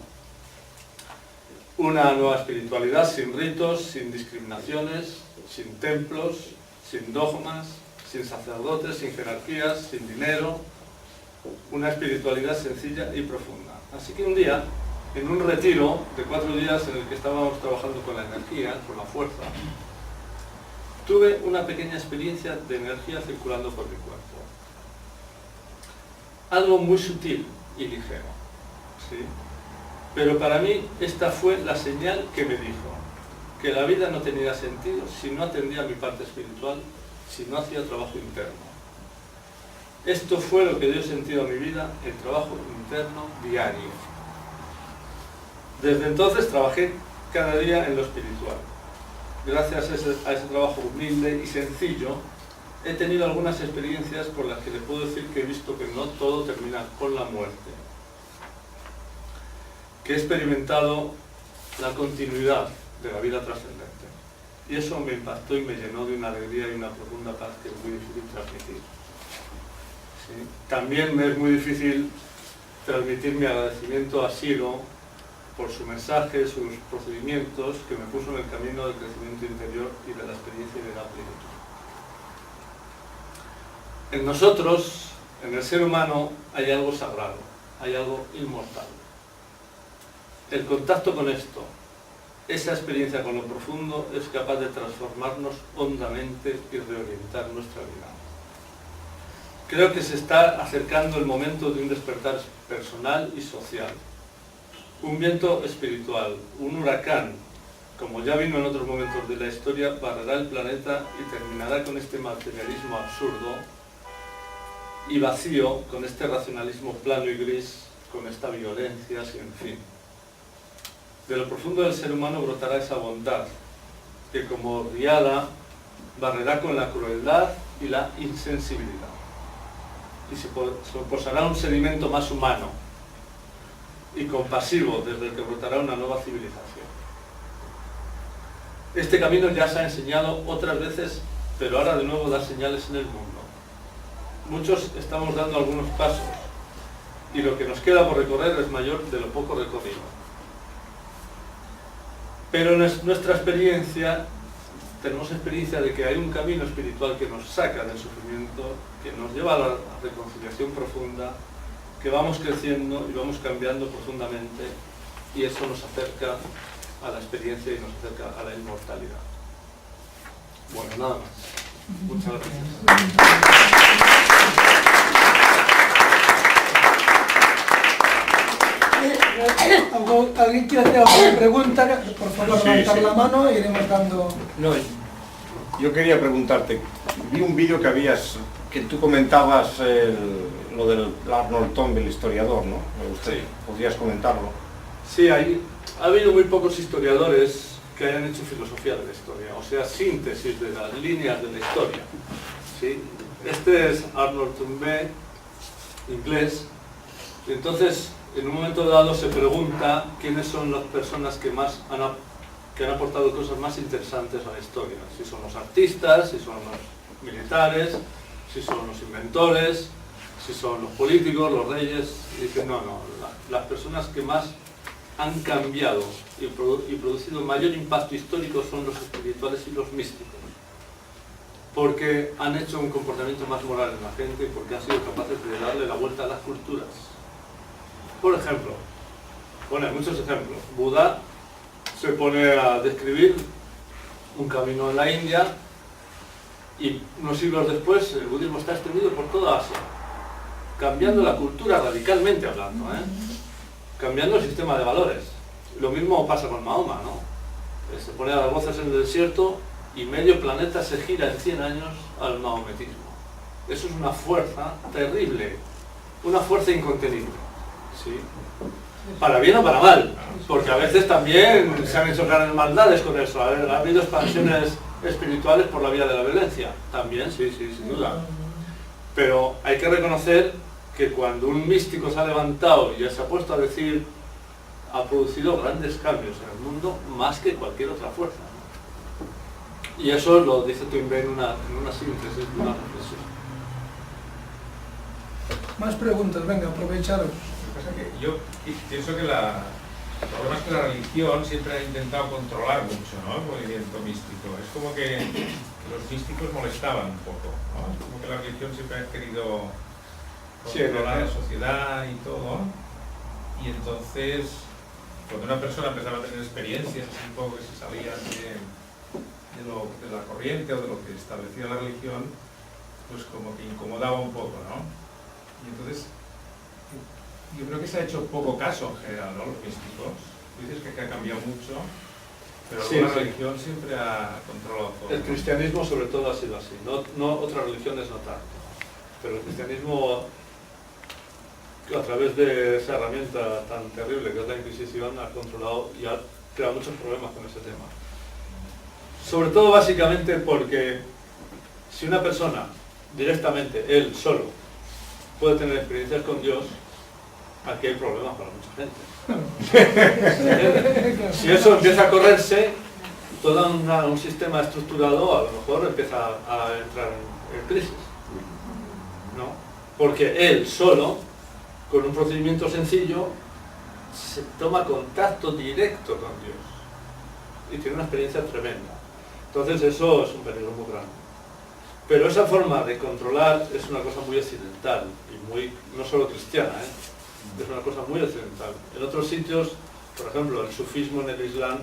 Una nueva espiritualidad sin ritos, sin discriminaciones, sin templos, sin dogmas, sin sacerdotes, sin jerarquías, sin dinero. Una espiritualidad sencilla y profunda. Así que un día en un retiro de 4 días en el que estábamos trabajando con la energía, con la fuerza, tuve una pequeña experiencia de energía circulando por mi cuerpo. Algo muy sutil y ligero, ¿sí? Pero para mí esta fue la señal que me dijo que la vida no tenía sentido si no atendía a mi parte espiritual, si no hacía trabajo interno. Esto fue lo que dio sentido a mi vida, el trabajo interno diario. Desde entonces trabajé cada día en lo espiritual. Gracias a ese trabajo humilde y sencillo, he tenido algunas experiencias por las que le puedo decir que he visto que no todo termina con la muerte. Que he experimentado la continuidad de la vida trascendente. Y eso me impactó y me llenó de una alegría y una profunda paz que es muy difícil transmitir. ¿Sí? También me es muy difícil transmitir mi agradecimiento a Siro por su mensaje, sus procedimientos, que me puso en el camino del crecimiento interior y de la experiencia y de la plenitud. En nosotros, en el ser humano, hay algo sagrado, hay algo inmortal. El contacto con esto, esa experiencia con lo profundo, es capaz de transformarnos hondamente y reorientar nuestra vida. Creo que se está acercando el momento de un despertar personal y social. Un viento espiritual, un huracán, como ya vino en otros momentos de la historia, barrerá el planeta y terminará con este materialismo absurdo y vacío, con este racionalismo plano y gris, con esta violencia sin fin. De lo profundo del ser humano brotará esa bondad, que como riada barrerá con la crueldad y la insensibilidad. Y se posará un sedimento más humano y compasivo desde el que brotará una nueva civilización. Este camino ya se ha enseñado otras veces, pero ahora de nuevo da señales en el mundo. Muchos estamos dando algunos pasos y lo que nos queda por recorrer es mayor de lo poco recorrido. Pero en nuestra experiencia, tenemos experiencia de que hay un camino espiritual que nos saca del sufrimiento, que nos lleva a la reconciliación profunda, que vamos creciendo y vamos cambiando profundamente, y eso nos acerca a la experiencia y nos acerca a la inmortalidad. Bueno, nada más. Muchas gracias.
¿Alguien quiere hacer alguna pregunta? Por favor, levantar la mano y iremos dando...
No, yo quería preguntarte, vi un vídeo que tú comentabas lo del Arnold Toynbee, el historiador, ¿no?
Sí.
¿Podrías comentarlo?
Sí, ha habido muy pocos historiadores que hayan hecho filosofía de la historia, o sea, síntesis de las líneas de la historia. ¿Sí? Este es Arnold Toynbee, inglés, y entonces en un momento dado se pregunta quiénes son las personas que han aportado cosas más interesantes a la historia, si son los artistas, si son los militares, si son los inventores, si son los políticos, los reyes. Y dicen, no, las personas que más han cambiado y producido mayor impacto histórico son los espirituales y los místicos, porque han hecho un comportamiento más moral en la gente y porque han sido capaces de darle la vuelta a las culturas. Por ejemplo, hay muchos ejemplos. Buda se pone a describir un camino en la India y unos siglos después el budismo está extendido por toda Asia, cambiando la cultura radicalmente hablando, cambiando el sistema de valores. Lo mismo pasa con Mahoma, ¿no? Se pone a dar voces en el desierto y medio planeta se gira en 100 años al maometismo. Eso es una fuerza terrible, una fuerza incontenible. ¿Sí? Para bien o para mal, porque a veces también se han hecho grandes maldades con eso. Ha habido expansiones espirituales por la vía de la violencia, también, sí, sin duda. Pero hay que reconocer que cuando un místico se ha levantado y se ha puesto a decir, ha producido grandes cambios en el mundo más que cualquier otra fuerza. Y eso lo dice Toynbee en una síntesis, una reflexión.
Más preguntas, venga, aprovecharos.
Yo pienso que el problema es que la religión siempre ha intentado controlar mucho, ¿no?, el movimiento místico. Es como que los místicos molestaban un poco, ¿no? Es como que la religión siempre ha querido controlar la sociedad y todo. Y entonces cuando una persona empezaba a tener experiencias así un poco que se salían de la corriente o de lo que establecía la religión, pues como que incomodaba un poco, ¿no? Y entonces, yo creo que se ha hecho poco caso en general, ¿no? Los místicos. Tú dices que ha cambiado mucho, pero
Sí,
la
sí.
religión siempre ha controlado todo.
El cristianismo sobre todo ha sido así, no otras religiones no tanto, pero el cristianismo a través de esa herramienta tan terrible que es la Inquisición ha controlado y ha creado muchos problemas con ese tema. Sobre todo básicamente porque si una persona directamente, él solo, puede tener experiencias con Dios, aquí hay problemas para mucha gente. Si eso empieza a correrse, todo un sistema estructurado a lo mejor empieza a entrar en crisis, ¿no? Porque él solo, con un procedimiento sencillo, se toma contacto directo con Dios y tiene una experiencia tremenda. Entonces eso es un peligro muy grande. Pero esa forma de controlar es una cosa muy occidental y muy, no solo cristiana, es una cosa muy occidental. En otros sitios, por ejemplo, el sufismo en el Islam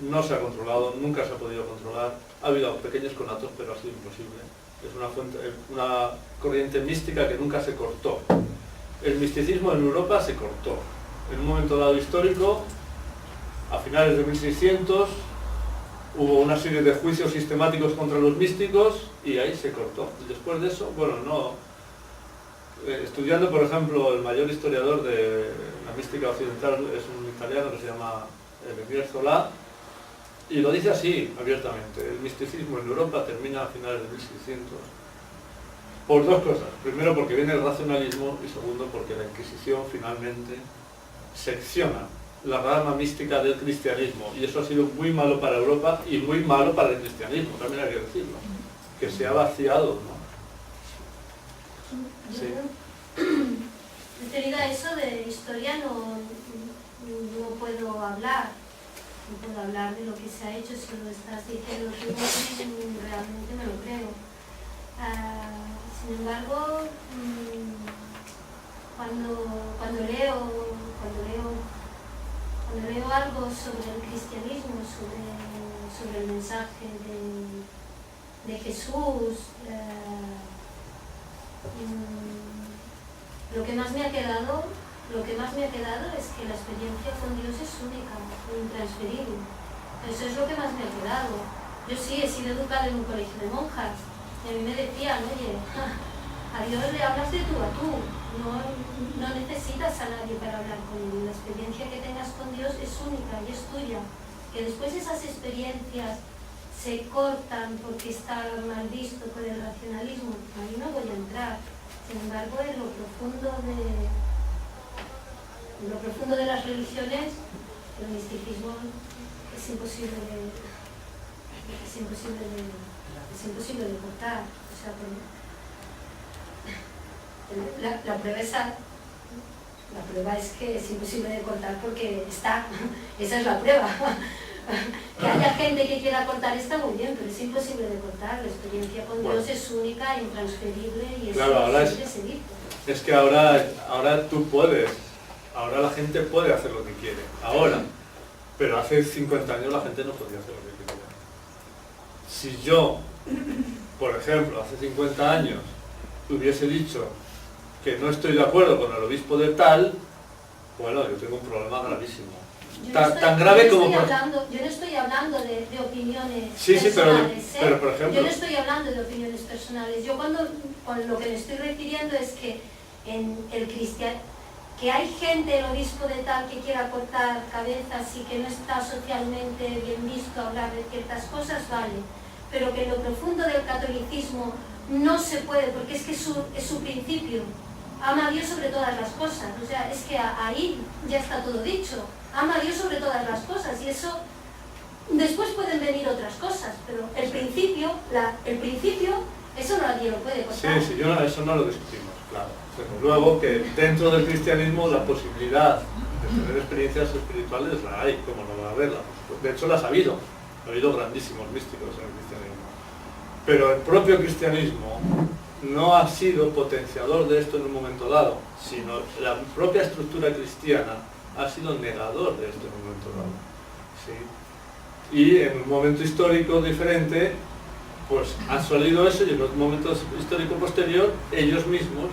no se ha controlado, nunca se ha podido controlar. Ha habido pequeños conatos, pero ha sido imposible. Es una corriente mística que nunca se cortó. El misticismo en Europa se cortó. En un momento dado histórico, a finales de 1600, hubo una serie de juicios sistemáticos contra los místicos y ahí se cortó. Después de eso, bueno, no... estudiando, por ejemplo, el mayor historiador de la mística occidental es un italiano que se llama Emile Zola, y lo dice así, abiertamente. El misticismo en Europa termina a finales de 1600 por dos cosas. Primero, porque viene el racionalismo, y segundo, porque la Inquisición finalmente secciona la rama mística del cristianismo, y eso ha sido muy malo para Europa y muy malo para el cristianismo, también hay que decirlo, que se ha vaciado, ¿no? Sí.
Debido a eso de historia no puedo hablar. No puedo hablar de lo que se ha hecho, si lo estás diciendo tú, realmente me lo creo. Sin embargo, cuando leo algo sobre el cristianismo, sobre el mensaje de Jesús, lo que más me ha quedado es que la experiencia con Dios es única, intransferible. Eso es lo que más me ha quedado. Yo sí he sido educada en un colegio de monjas y a mí me decían, oye, a Dios le hablas de tú a tú, no necesitas a nadie para hablar con él. La experiencia que tengas con Dios es única y es tuya. Que después esas experiencias se cortan porque está mal visto por el racionalismo, ahí no voy a entrar. Sin embargo, en lo profundo de las religiones, el misticismo es imposible de cortar. O sea, la prueba es que es imposible de cortar porque está. Esa es la prueba. Que haya gente que quiera cortar está muy bien, pero es imposible de cortar. La experiencia con Dios es única, intransferible y es imposible de seguir.
Es que ahora tú puedes, ahora la gente puede hacer lo que quiere, ahora, pero hace 50 años la gente no podía hacer lo que quería. Si yo, por ejemplo, hace 50 años hubiese dicho que no estoy de acuerdo con el obispo de tal, bueno, yo tengo un problema gravísimo. Tan grave como...
Yo no estoy hablando de opiniones
sí,
personales,
pero por ejemplo...
Yo no estoy hablando de opiniones personales. Yo con lo que me estoy refiriendo es que en el cristiano, que hay gente, el obispo de tal, que quiera cortar cabezas y que no está socialmente bien visto hablar de ciertas cosas, vale. Pero que en lo profundo del catolicismo no se puede, porque es que es su principio. Ama a Dios sobre todas las cosas. O sea, es que ahí ya está todo dicho. Ama a Dios sobre todas las cosas, y eso, después pueden venir otras cosas, pero el principio, eso nadie lo puede cortar.
Sí, eso no lo discutimos, claro. Pero luego que dentro del cristianismo la posibilidad de tener experiencias espirituales la hay, como no va a haberla. De hecho las ha habido grandísimos místicos en el cristianismo. Pero el propio cristianismo no ha sido potenciador de esto en un momento dado, sino la propia estructura cristiana ha sido negador de este momento dado. ¿Sí? Y en un momento histórico diferente, pues ha salido eso, y en un momento histórico posterior, ellos mismos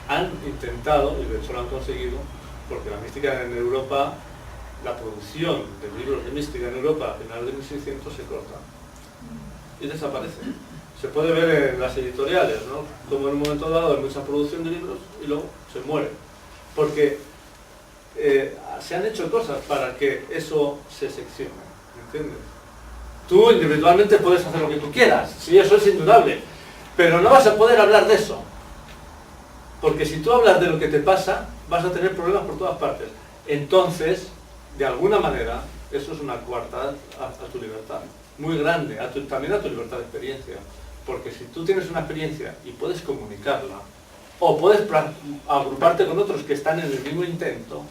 han intentado, y de hecho lo han conseguido, porque la mística en Europa, la producción de libros de mística en Europa a finales de 1600 se corta y desaparece. Se puede ver en las editoriales, ¿no? Como en un momento dado hay mucha producción de libros y luego se muere. Porque se han hecho cosas para que eso se seccione, ¿entiendes? Tú individualmente puedes hacer lo que tú quieras, sí, eso es indudable, pero no vas a poder hablar de eso. Porque si tú hablas de lo que te pasa, vas a tener problemas por todas partes. Entonces, de alguna manera, eso es una coartada a tu libertad, muy grande, también a tu libertad de experiencia. Porque si tú tienes una experiencia y puedes comunicarla, o puedes agruparte con otros que están en el mismo intento,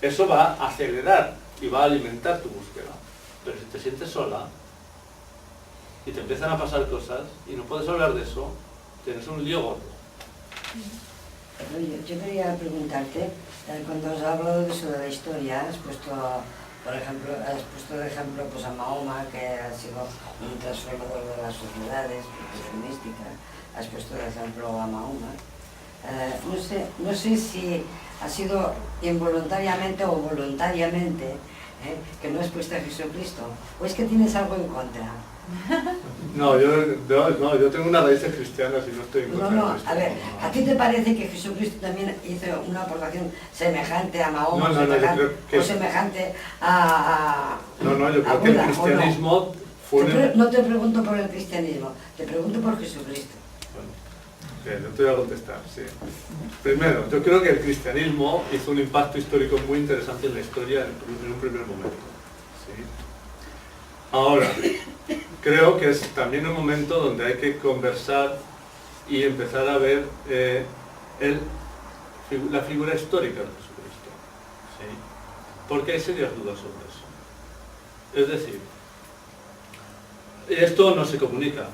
eso va a acelerar y va a alimentar tu búsqueda. Pero si te sientes sola y te empiezan a pasar cosas y no puedes hablar de eso, tienes un lío gordo.
Yo quería preguntarte, cuando has hablado de eso de la historia, has puesto, por ejemplo, de ejemplo pues a Mahoma, que ha sido un transformador de las sociedades, mística, has puesto de ejemplo a Mahoma. No sé si ha sido involuntariamente o voluntariamente que no has puesto a Jesucristo, o es que tienes algo en contra.
No, yo tengo unas raíces cristianas y no estoy en contra de Cristo.
A ver, ¿a ti te parece que Jesucristo también hizo una aportación semejante a Mahoma, o semejante a
No, yo creo que el cristianismo fue...
No te pregunto por el cristianismo, te pregunto por Jesucristo.
Bien, yo te voy a contestar, sí. Primero, yo creo que el cristianismo hizo un impacto histórico muy interesante en la historia en un primer momento. ¿Sí? Ahora, creo que es también un momento donde hay que conversar y empezar a ver la figura histórica de Jesucristo. ¿Sí? Porque hay serias dudas sobre eso. Es decir, esto no se comunica.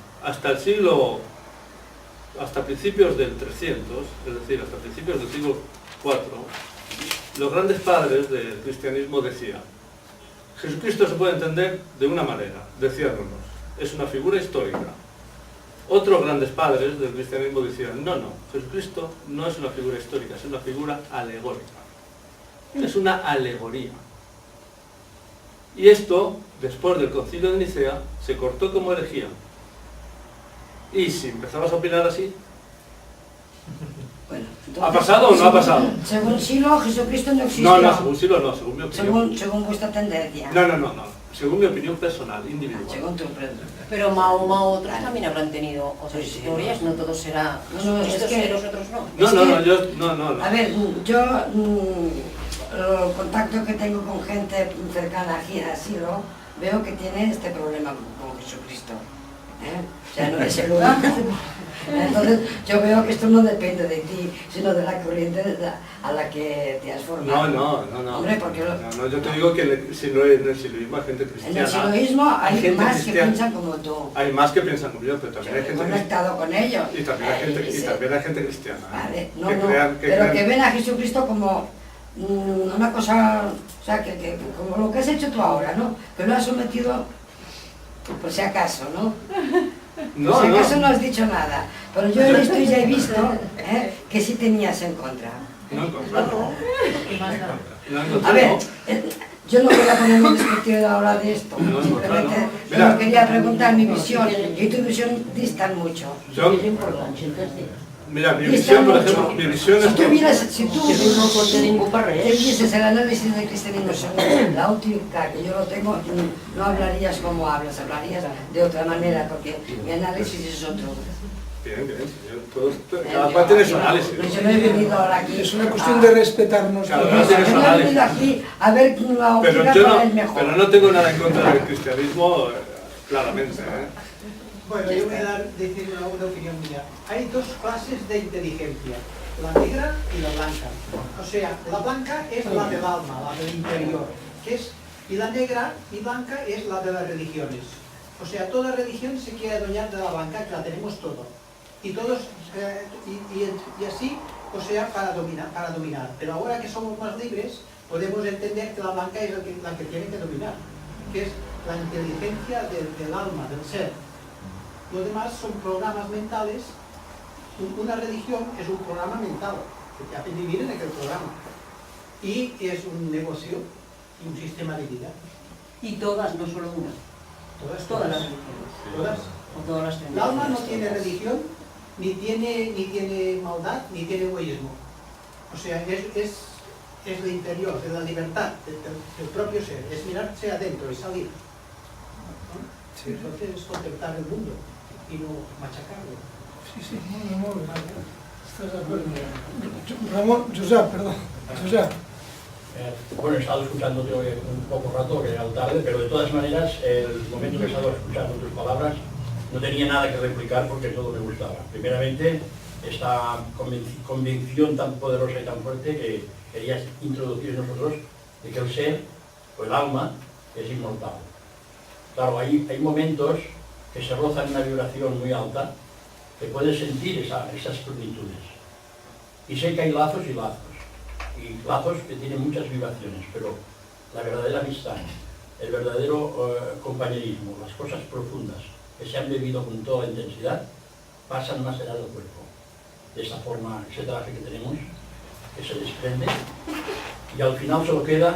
Hasta principios del 300, es decir, hasta principios del siglo IV, los grandes padres del cristianismo decían: Jesucristo se puede entender de una manera, decían unos, es una figura histórica. Otros grandes padres del cristianismo decían: no, Jesucristo no es una figura histórica, es una figura alegórica. Es una alegoría. Y esto, después del Concilio de Nicea, se cortó como herejía. Y si empezabas a opinar así,
bueno, entonces,
¿ha pasado o no ha pasado?
Según Silo, Jesucristo no existió.
No, según Silo no, según mi opinión.
Según vuestra tendencia.
No, según mi opinión personal, individual.
Según tu
Pero Mahoma otros también habrán tenido otras historias, no todo será estos y los otros no.
A
ver, yo el contacto que tengo con gente cercana aquí en Silo, veo que tiene este problema con Jesucristo. O sea, no es el lugar. Entonces, yo veo que esto no depende de ti, sino de la corriente a la que te has formado.
No.
Hombre, porque
yo te digo que en el siloísmo hay gente cristiana.
En el siloísmo hay
gente
más
cristiana.
que piensan como tú.
Hay más que piensan como yo, pero también hay gente
conectado con ellos.
Y también hay gente cristiana.
Vale,
Crean
que ven a Jesucristo como una cosa, o sea, que como lo que has hecho tú ahora, ¿no? Que lo has sometido por si acaso, ¿no? Por si acaso no has dicho nada, pero yo en esto ya he visto que sí tenías en contra.
No en contra.
A ver, yo no voy a ponerme en perspectiva ahora de esto, simplemente solo quería preguntar mi visión, y tu visión distan mucho.
Mira, mi visión, por ejemplo, mi visión es que...
Si tú vieses el análisis del cristianismo según la óptica que yo lo tengo, no hablarías como hablas, hablarías de otra manera, porque mi análisis es otro.
Bien, cada cual tiene su análisis.
Yo no he venido ahora aquí...
Es una cuestión de respetarnos.
Cada cual tiene su
Yo no he
análisis.
venido aquí a ver la óptica para el mejor.
Pero no tengo nada en contra del cristianismo, claramente.
Bueno, yo voy a decir una opinión mía. Hay dos clases de inteligencia, la negra y la blanca. O sea, la blanca es la del alma, la del interior, y la negra y blanca es la de las religiones. O sea, toda religión se quiere adueñar de la blanca, que la tenemos todo. Y todos, y así, o sea, para dominar. Pero ahora que somos más libres, podemos entender que la blanca es la que tiene que dominar, que es la inteligencia del alma, del ser. Lo demás son programas mentales. Una religión es un programa mental que te hace vivir en aquel programa, y es un negocio y un sistema de vida.
Y todas, no solo una. Todas las religiones.
Todas.
O todas las
El alma no
religiones,
tiene
todas.
religión, ni tiene maldad, ni tiene egoísmo. O sea, es lo interior, de la libertad, del propio ser, es mirarse adentro y salir. ¿No?
Sí.
Entonces es contemplar el mundo y no machacarlo.
Sí, muy bien. ¿Estás de acuerdo? Ramón, Josep, perdón. Josep.
Bueno, he estado escuchándote hoy un poco rato, que he llegado tarde, pero de todas maneras, el momento que he estado escuchando tus palabras, no tenía nada que replicar porque todo me gustaba. Primeramente, esta convicción tan poderosa y tan fuerte que querías introducir en nosotros de que el ser, o el alma, es inmortal. Claro, hay momentos que se rozan una vibración muy alta, que puedes sentir esas plenitudes. Y sé que hay lazos y lazos. Y lazos que tienen muchas vibraciones, pero la verdadera amistad, el verdadero compañerismo, las cosas profundas que se han vivido con toda la intensidad, pasan más allá del cuerpo. De esa forma, ese traje que tenemos, que se desprende, y al final solo queda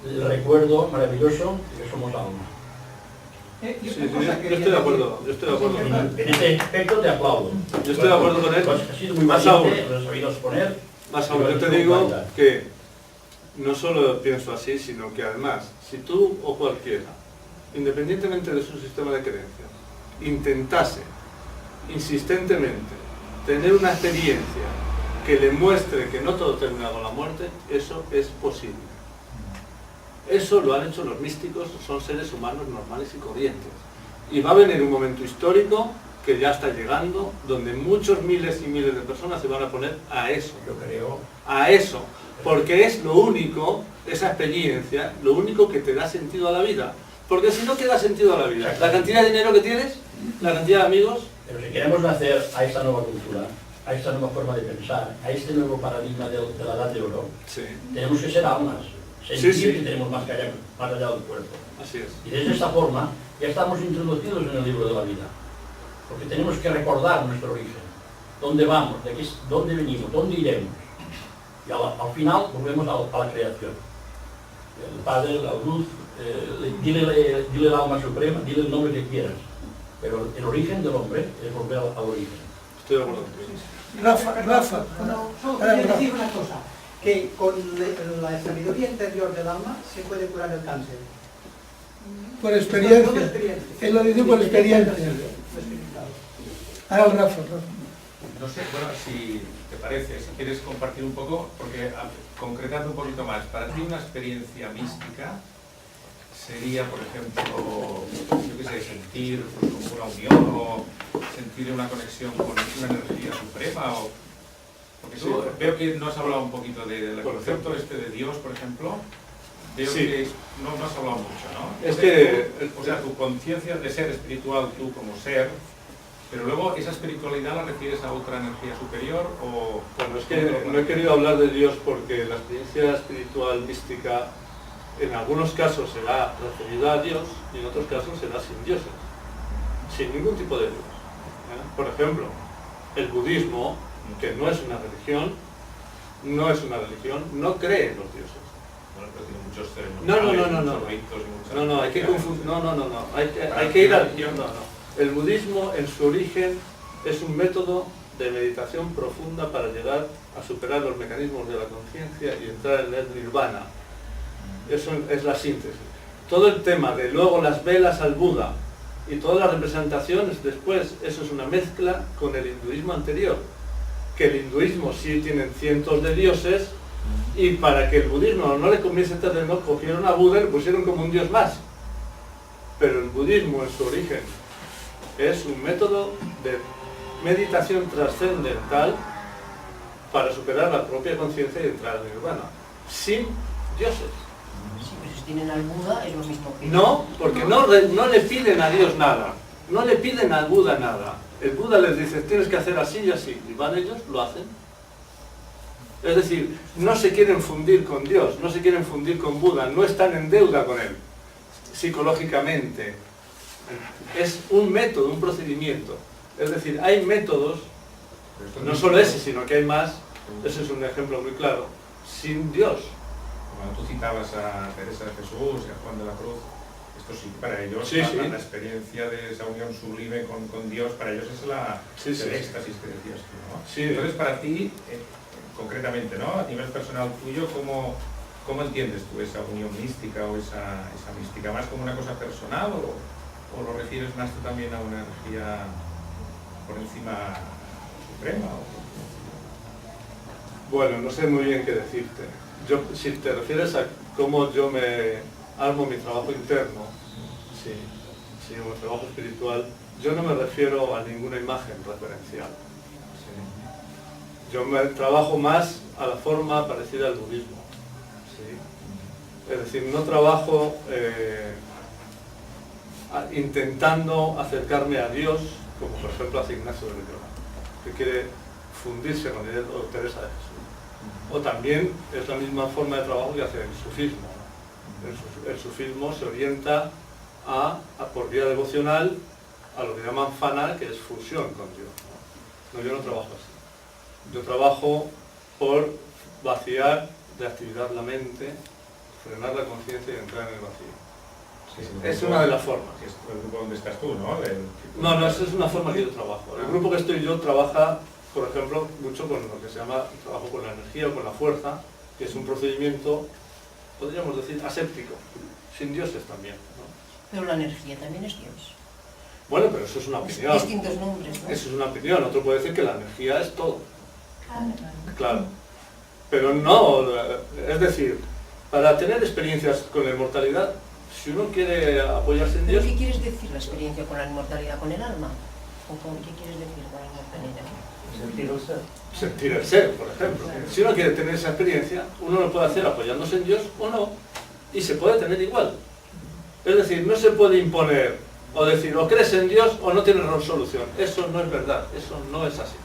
el recuerdo maravilloso de que somos alma.
Sí, yo estoy de acuerdo,
En este aspecto te aplaudo.
Yo estoy de acuerdo con él.
Has sido muy
Más
valiente, lo has sabido exponer.
Más aún, yo te digo que no solo pienso así, sino que además, si tú o cualquiera, independientemente de su sistema de creencias, intentase insistentemente tener una experiencia que le muestre que no todo termina con la muerte, eso es posible. Eso lo han hecho los místicos, son seres humanos normales y corrientes. Y va a venir un momento histórico que ya está llegando, donde muchos miles y miles de personas se van a poner a eso.
Yo creo.
A eso. Porque es lo único, esa experiencia, lo único que te da sentido a la vida. Porque si no, ¿qué da sentido a la vida? La cantidad de dinero que tienes, la cantidad de amigos.
Pero si queremos nacer a esta nueva cultura, a esta nueva forma de pensar, a este nuevo paradigma de la edad de oro,
Sí.
tenemos que ser almas. Sentir
Sí.
que tenemos más allá del cuerpo.
Así es.
Y desde esta forma ya estamos introducidos en el libro de la vida. Porque tenemos que recordar nuestro origen. ¿Dónde vamos? ¿Dónde venimos? ¿Dónde iremos? Y al final volvemos a la creación. El Padre, la luz, dile el alma suprema, dile el nombre que quieras. Pero el origen del hombre es volver al origen.
Estoy de acuerdo.
Rafa.
No, solo quería decir una cosa, que con la sabiduría interior del alma se puede curar el cáncer.
Por experiencia.
Por experiencia.
Él lo dice por experiencia. Ahora Rafa.
No sé, bueno, si te parece, si quieres compartir un poco, porque concretando un poquito más, para ti una experiencia mística sería, por ejemplo, yo qué sé, sentir pues, como una unión o sentir una conexión con una energía suprema o... Porque sí, veo que no has hablado un poquito del concepto este de Dios, por ejemplo. Veo
Sí.
que no has hablado mucho, ¿no?
Es que...
O sea, tu conciencia de ser espiritual, tú como ser, pero luego esa espiritualidad la refieres a otra energía superior o...
Bueno, es que no he querido hablar de Dios porque la experiencia espiritual mística en algunos casos será referida a Dios y en otros casos será sin dioses, sin ningún tipo de Dios. Por ejemplo, el budismo, que no es una religión, no cree en los dioses.
Bueno, pero tiene muchos
No.
muchos ritos y muchas...
No, hay que confundir. No. Hay que ir al... No. El budismo en su origen es un método de meditación profunda para llegar a superar los mecanismos de la conciencia y entrar en el nirvana. Eso es la síntesis. Todo el tema de luego las velas al Buda y todas las representaciones después, eso es una mezcla con el hinduismo anterior. Que el hinduismo sí tienen cientos de dioses y para que el budismo no le comiese terreno, cogieron a Buda y lo pusieron como un dios más. Pero el budismo en su origen es un método de meditación trascendental para superar la propia conciencia y entrar en el nirvana, sin dioses.
Sí, pues si tienen al Buda es lo mismo que...
No, porque no le piden a Dios nada, no le piden al Buda nada. El Buda les dice, tienes que hacer así y así, y van ellos, lo hacen. Es decir, no se quieren fundir con Dios, no se quieren fundir con Buda, no están en deuda con él, psicológicamente. Es un método, un procedimiento. Es decir, hay métodos, no solo ese, sino que hay más, ese es un ejemplo muy claro, sin Dios.
Cuando tú citabas a Teresa de Jesús y a Juan de la Cruz, esto sí, para ellos
Sí, sí.
la experiencia de esa unión sublime con Dios, para ellos es el éxtasis que decías tú, ¿no?
Sí.
Entonces, para ti, concretamente, ¿no? A nivel personal tuyo, ¿cómo entiendes tú esa unión mística o esa mística? ¿Más como una cosa personal o lo refieres más tú también a una energía por encima suprema?
Bueno, no sé muy bien qué decirte. Si te refieres a cómo yo me armo mi trabajo interno, sí, mi trabajo espiritual, yo no me refiero a ninguna imagen referencial. Sí. Yo me trabajo más a la forma parecida al budismo. ¿Sí? Es decir, no trabajo intentando acercarme a Dios, como por ejemplo hace Ignacio de Loyola, que quiere fundirse con él, o Teresa de Jesús. O también es la misma forma de trabajo que hace el sufismo. El sufismo se orienta por vía devocional a lo que llaman fana, que es fusión con Dios. No, yo no trabajo así. Yo trabajo por vaciar de actividad la mente, frenar la conciencia y entrar en el vacío.
Sí,
es una de las formas.
Es el grupo donde estás tú, ¿no?
No, esa es una forma que yo trabajo. El grupo que estoy yo trabaja, por ejemplo, mucho con lo que se llama trabajo con la energía o con la fuerza, que es un procedimiento, podríamos decir, aséptico, sin dioses también, ¿no?
Pero la energía también es Dios.
Bueno, pero eso es una opinión.
Distintos nombres, ¿no?
Eso es una opinión. Otro puede decir que la energía es todo. Claro. Pero no, es decir, para tener experiencias con la inmortalidad, si uno quiere apoyarse en
¿Pero
Dios...
qué quieres decir la experiencia con la inmortalidad? ¿Con el alma? ¿O con qué quieres decir con la inmortalidad?
Sentir el ser. Sentir el ser, por ejemplo. Si uno quiere tener esa experiencia, uno lo puede hacer apoyándose en Dios o no, y se puede tener igual. Es decir, no se puede imponer o decir o crees en Dios o no tienes solución. Eso no es verdad, eso no es así.